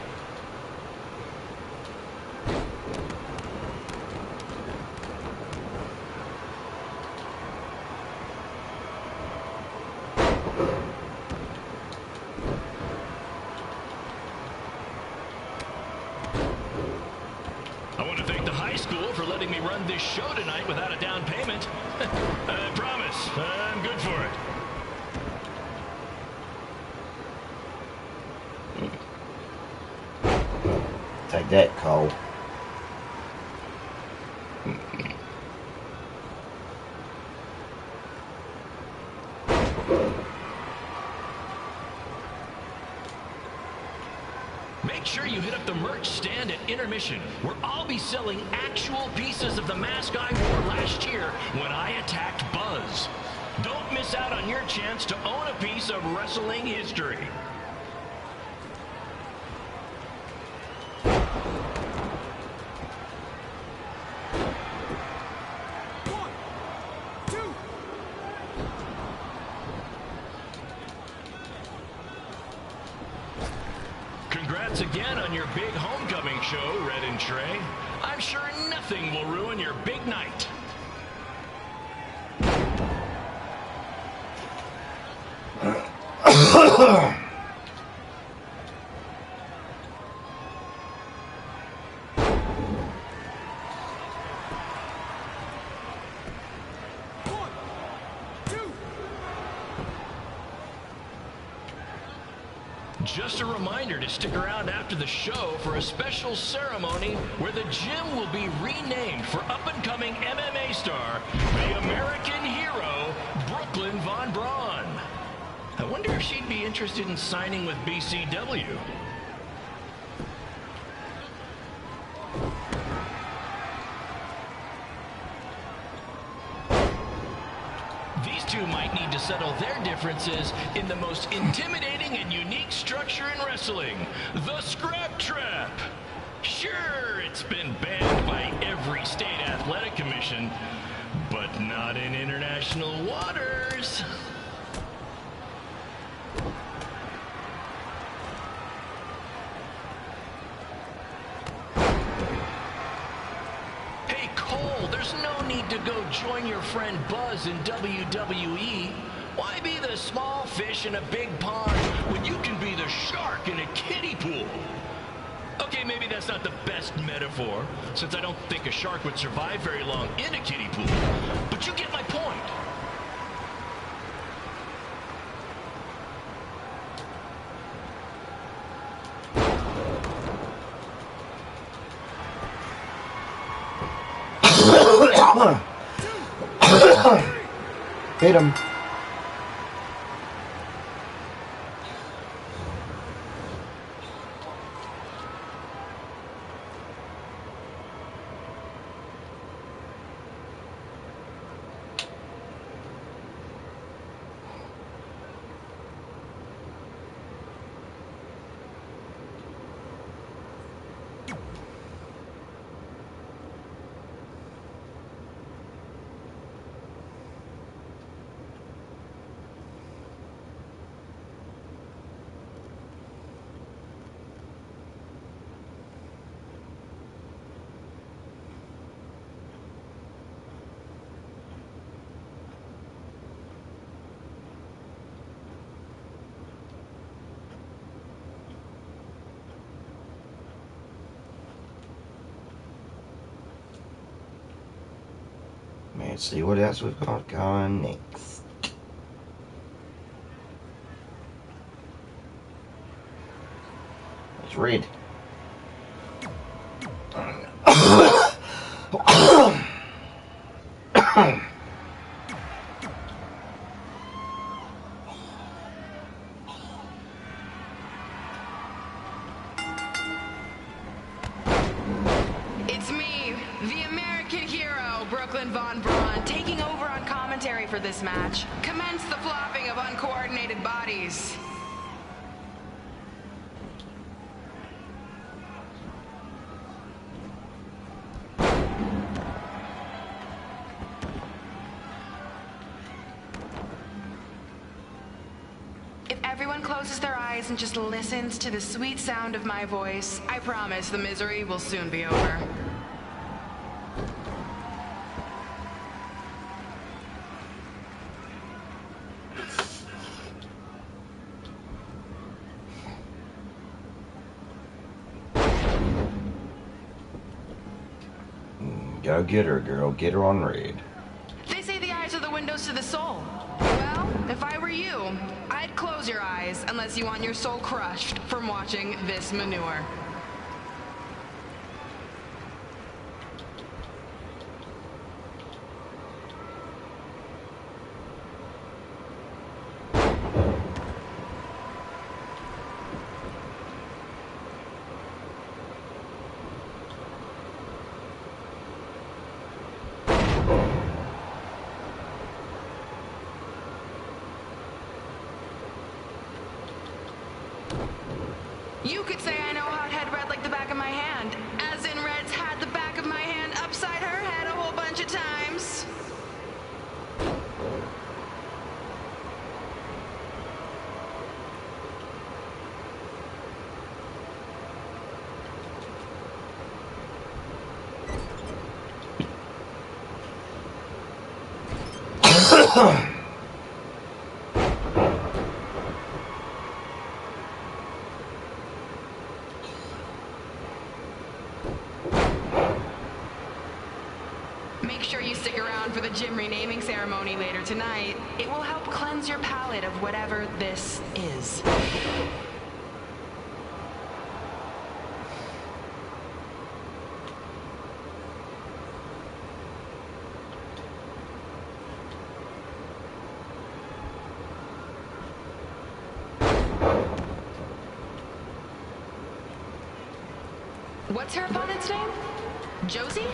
to thank the high school for letting me run this show tonight without a down payment. I promise, I'm good for it. Take that, Cole. Make sure you hit up the merch stand at intermission, where I'll be selling actual pieces of the mask I wore last year when I attacked Buzz. Don't miss out on your chance to own a piece of wrestling history. Congrats again on your big homecoming show, Red and Trey. I'm sure nothing will ruin your big night. Just a reminder to stick around after the show for a special ceremony where the gym will be renamed for up-and-coming MMA star, the American hero, Brooklyn Von Braun. I wonder if she'd be interested in signing with BCW. These two might need to settle their differences in the most intimidating and unique structure in wrestling, the Scrap Trap. Sure, it's been banned by every state athletic commission, but not in international waters. Hey Cole, there's no need to go join your friend Buzz in WWE. Why be the small fish in a big pond when you can be the shark in a kiddie pool? Okay, maybe that's not the best metaphor, since I don't think a shark would survive very long in a kiddie pool. But you get my point. Hit him. Let's see what else we've got going next. It's red. It's me, the American hero, Brooklyn Von Braun, taking over on commentary for this match. Commence the flopping of uncoordinated bodies. If everyone closes their eyes and just listens to the sweet sound of my voice, I promise the misery will soon be over. Go get her, girl. Get her on red. They say the eyes are the windows to the soul. Well, if I were you, I'd close your eyes unless you want your soul crushed from watching this manure. You could say I know Hothead Red like the back of my hand, as in Red's had the back of my hand upside her head a whole bunch of times. Make sure you stick around for the gym renaming ceremony later tonight. It will help cleanse your palate of whatever this is. What's her opponent's name? Josie?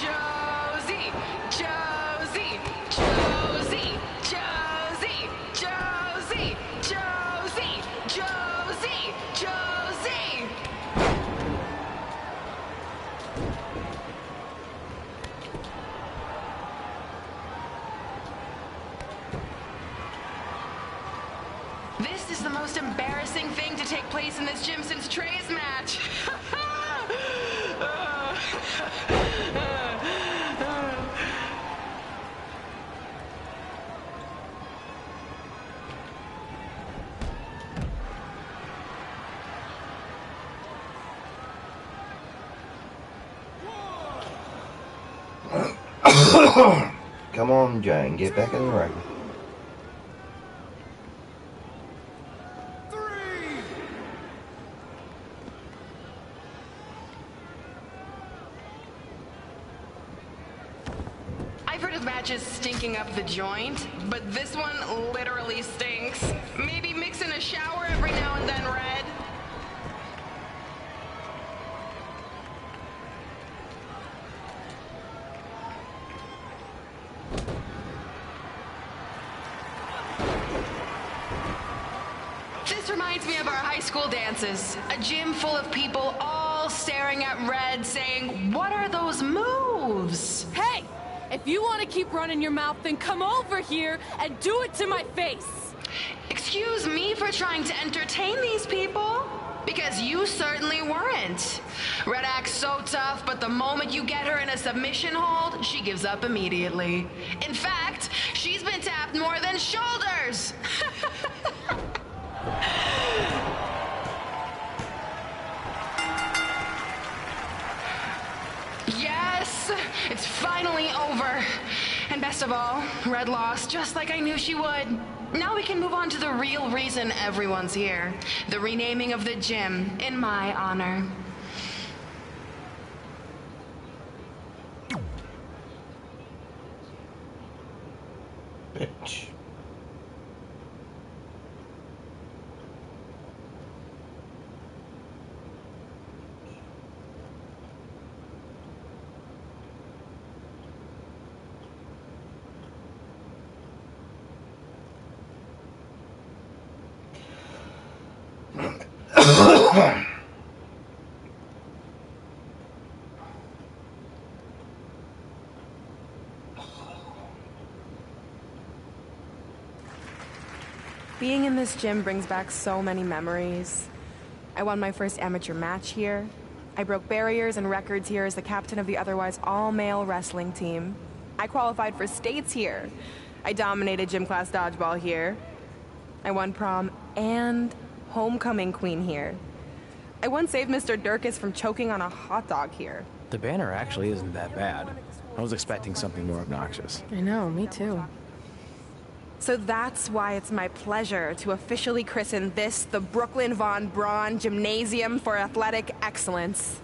Josie! Josie! Josie! Josie! Josie! Josie! Josie! Josie! This is the most embarrassing thing to take place in this gym since Trey's match. Come on, Jane, get back in the ring. I've heard of matches stinking up the joint, but this one literally stinks. Maybe mix in a shower every now and then, Red. This reminds me of our high school dances. A gym full of people all staring at Red saying, "What are those moves?" Hey! If you want to keep running your mouth, then come over here and do it to my face! Excuse me for trying to entertain these people? Because you certainly weren't. Red acts so tough, but the moment you get her in a submission hold, she gives up immediately. In fact, she's been tapped more than shoulders! Yes! It's finally over! And best of all, Red lost just like I knew she would. Now we can move on to the real reason everyone's here. The renaming of the gym in my honor. Bitch. Being in this gym brings back so many memories. I won my first amateur match here. I broke barriers and records here as the captain of the otherwise all-male wrestling team. I qualified for states here. I dominated gym class dodgeball here. I won prom and homecoming queen here. I once saved Mr. Durkis from choking on a hot dog here. The banner actually isn't that bad. I was expecting something more obnoxious. I know, me too. So that's why it's my pleasure to officially christen this the Brooklyn Von Braun Gymnasium for Athletic Excellence.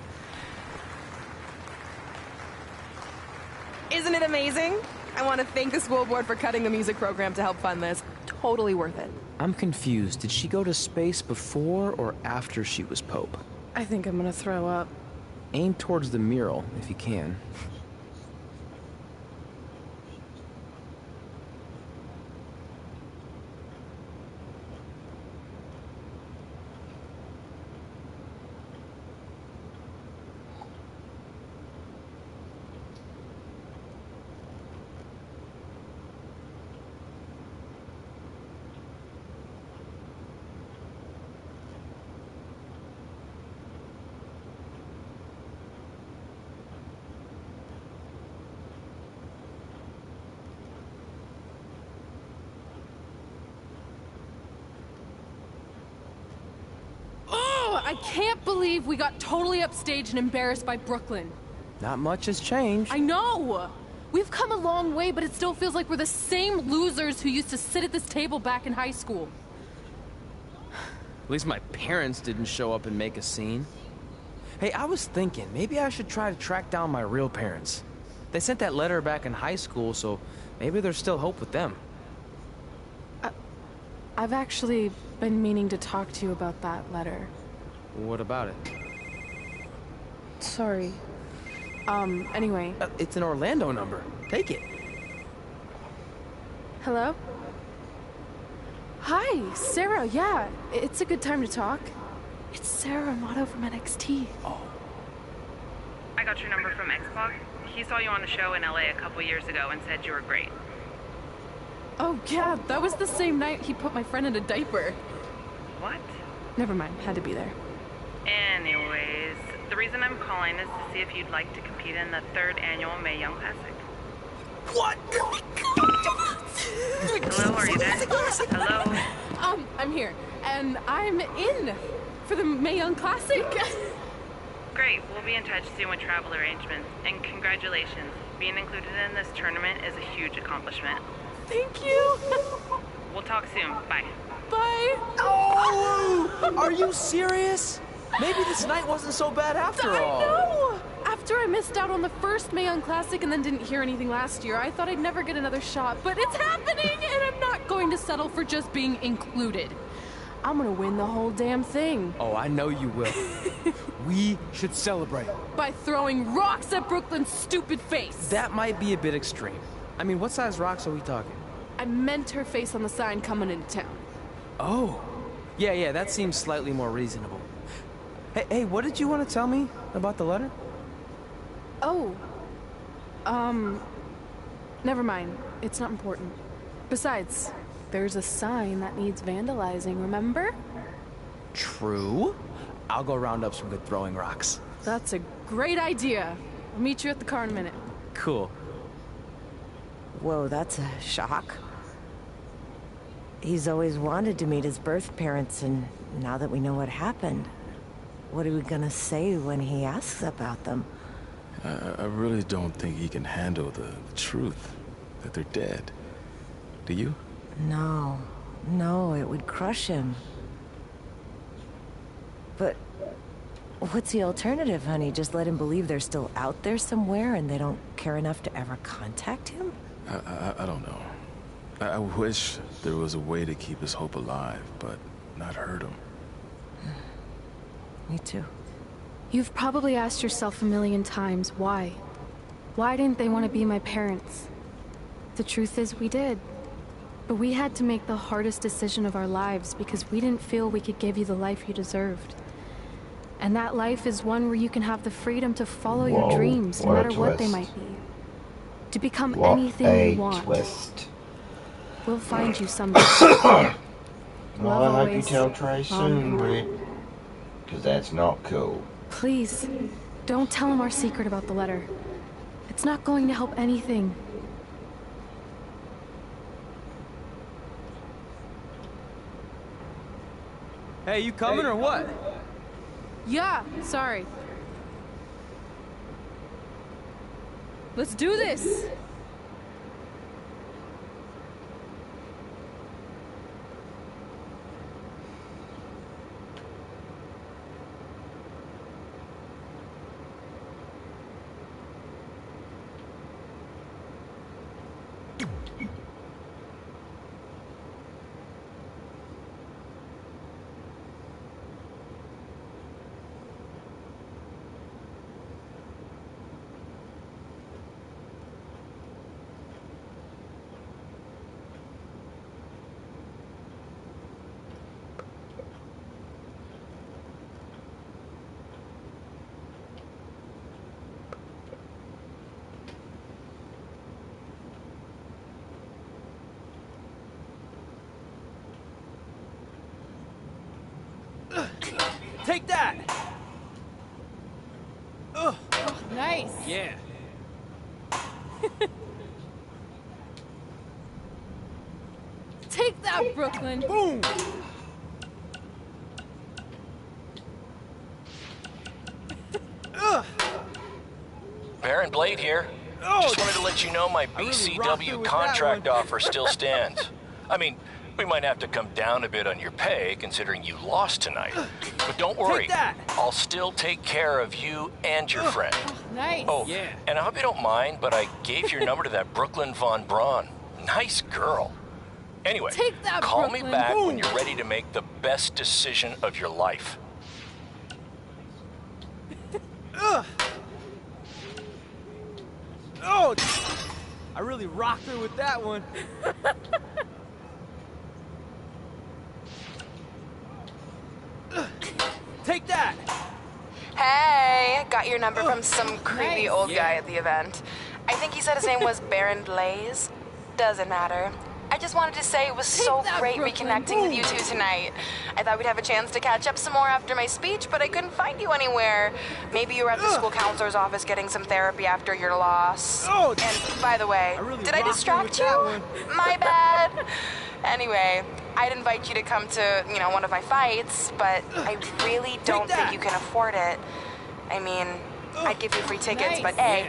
Isn't it amazing? I want to thank the school board for cutting the music program to help fund this. Totally worth it. I'm confused. Did she go to space before or after she was Pope? I think I'm gonna throw up. Aim towards the mural, if you can. I can't believe we got totally upstaged and embarrassed by Brooklyn. Not much has changed. I know! We've come a long way, but it still feels like we're the same losers who used to sit at this table back in high school. At least my parents didn't show up and make a scene. Hey, I was thinking, maybe I should try to track down my real parents. They sent that letter back in high school, so maybe there's still hope with them. I've actually been meaning to talk to you about that letter. What about it? Sorry. Anyway. It's an Orlando number. Take it. Hello? Hi, Sarah, yeah. It's a good time to talk. It's Sarah Amato from NXT. Oh. I got your number from Xbox. He saw you on a show in LA a couple years ago and said you were great. Oh, yeah, that was the same night he put my friend in a diaper. What? Never mind, had to be there. Anyways, the reason I'm calling is to see if you'd like to compete in the 3rd annual Mae Young Classic. What? Hello, are you there? Hello? I'm here, and I'm in for the Mae Young Classic. Great, we'll be in touch soon with travel arrangements, and congratulations. Being included in this tournament is a huge accomplishment. Thank you. We'll talk soon. Bye. Bye. Oh! Are you serious? Maybe this night wasn't so bad after all. I know! After I missed out on the first Mae Young Classic and then didn't hear anything last year, I thought I'd never get another shot, but it's happening, and I'm not going to settle for just being included. I'm gonna win the whole damn thing. Oh, I know you will. We should celebrate. By throwing rocks at Brooklyn's stupid face. That might be a bit extreme. I mean, what size rocks are we talking? I meant her face on the sign coming into town. Oh. Yeah, that seems slightly more reasonable. Hey, what did you want to tell me about the letter? Oh. Never mind. It's not important. Besides, there's a sign that needs vandalizing, remember? True. I'll go round up some good throwing rocks. That's a great idea. I'll meet you at the car in a minute. Cool. Whoa, that's a shock. He's always wanted to meet his birth parents, and now that we know what happened, what are we gonna say when he asks about them? I really don't think he can handle the truth, that they're dead. Do you? No, it would crush him. But what's the alternative, honey? Just let him believe they're still out there somewhere and they don't care enough to ever contact him? I don't know. I wish there was a way to keep his hope alive, but not hurt him. Me too. You've probably asked yourself a million times, why? Why didn't they want to be my parents? The truth is, we did. But we had to make the hardest decision of our lives because we didn't feel we could give you the life you deserved. And that life is one where you can have the freedom to follow your dreams, no matter what they might be. To become anything you want. We'll find you someday. Well, I hope you tell Trey soon, Britt. Because that's not cool. Please, don't tell him our secret about the letter. It's not going to help anything. Hey, you coming or what? Yeah, sorry. Let's do this! Take that! Ugh. Oh, nice. Yeah. Take that, Brooklyn. Boom! Baron Blade here. Just wanted to let you know my BCW contract offer still stands. I mean, we might have to come down a bit on your pay, considering you lost tonight. But don't worry, I'll still take care of you and your friend. Nice. Oh, and I hope you don't mind, but I gave your number to that Brooklyn Von Braun. Nice girl. Anyway, call me back when you're ready to make the best decision of your life. Oh! I really rocked her with that one. Take that! Hey, got your number from some creepy old guy at the event. I think he said his name was Baron Blaze. Doesn't matter. I just wanted to say it was so great reconnecting with you two tonight. I thought we'd have a chance to catch up some more after my speech, but I couldn't find you anywhere. Maybe you were at the school counselor's office getting some therapy after your loss. And by the way, did I distract you? My bad. Anyway, I'd invite you to come to, one of my fights, but I really don't think you can afford it. I mean, I'd give you free tickets, but A,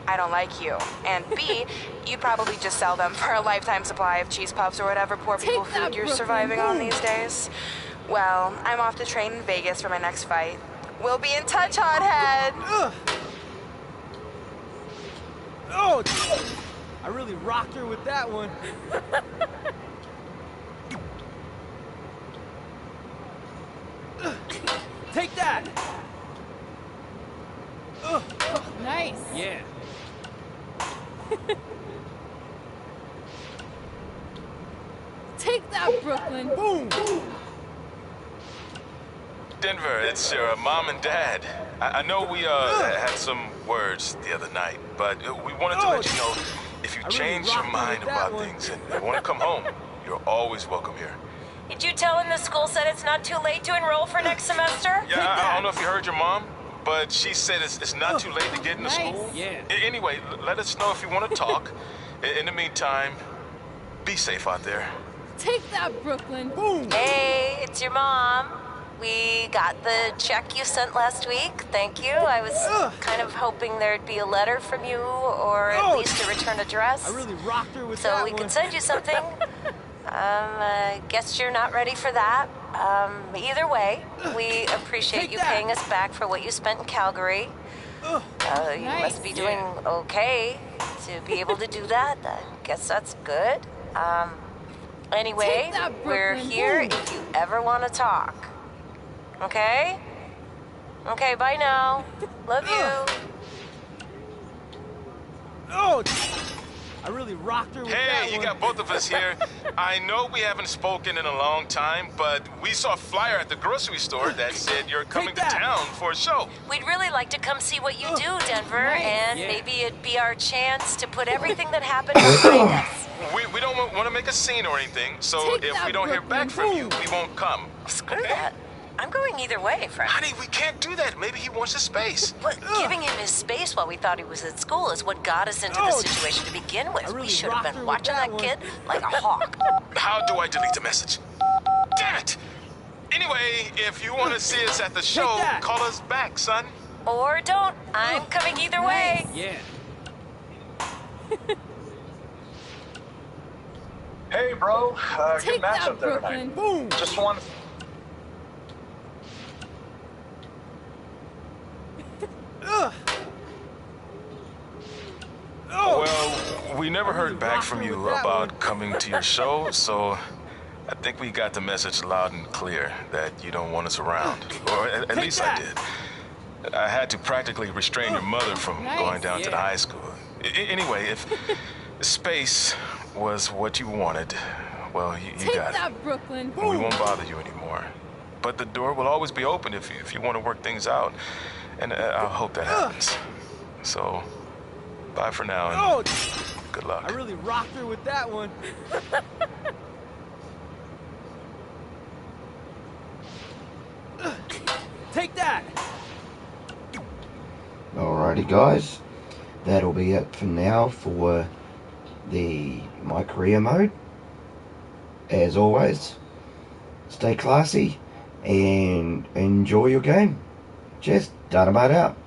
I don't like you. And B, you'd probably just sell them for a lifetime supply of cheese puffs or whatever poor people food you're surviving on these days. Well, I'm off to train in Vegas for my next fight. We'll be in touch, hothead! Oh! I really rocked her with that one. Take that! Oh, nice. Yeah. Take that, Brooklyn. Boom! Denver, it's your mom and dad. I know we had some words the other night, but we wanted to let you know if you change your mind about things and want to come home, you're always welcome here. Did you tell him the school said it's not too late to enroll for next semester? Yeah, I don't know if you heard your mom, but she said it's not too late to get into school. Yeah. Anyway, let us know if you want to talk. In the meantime, be safe out there. Take that, Brooklyn. Boom! Hey, it's your mom. We got the check you sent last week. Thank you. I was kind of hoping there'd be a letter from you, or at least a return address. I really rocked her with so that we one. could send you something. I guess you're not ready for that. Either way, we appreciate you paying us back for what you spent in Calgary. You must be doing okay to be able to do that. I guess that's good. Anyway, we're here if you ever want to talk. Okay? Okay, bye now. Love you. Oh! I really rocked her with that one. Hey, you got both of us here. I know we haven't spoken in a long time, but we saw a flyer at the grocery store that said you're coming to town for a show. We'd really like to come see what you do, Denver, and maybe it'd be our chance to put everything that happened behind us. We don't want to make a scene or anything, so if we don't hear back from you, we won't come. Screw that. I'm going either way, friend. Honey, we can't do that. Maybe he wants his space. But giving him his space while we thought he was at school is what got us into this situation to begin with. We should have been watching that kid like a hawk. How do I delete the message? Damn it! Anyway, if you want to see us at the show, call us back, son. Or don't. I'm coming either way. Yeah. Hey, bro. Take Good matchup that, there Brooklyn. tonight. Boom. Just one. Well, we never heard back from you about coming to your show, so I think we got the message loud and clear that you don't want us around. Or at least I did. I had to practically restrain your mother from going down to the high school. Anyway, if space was what you wanted, well, you Take got that, it. Brooklyn. We won't bother you anymore. But the door will always be open if you want to work things out. And I hope that happens. So, bye for now and good luck. I really rocked her with that one. Take that! Alrighty guys, that'll be it for now for the My Career mode. As always, stay classy and enjoy your game. Cheers, Dynamite out.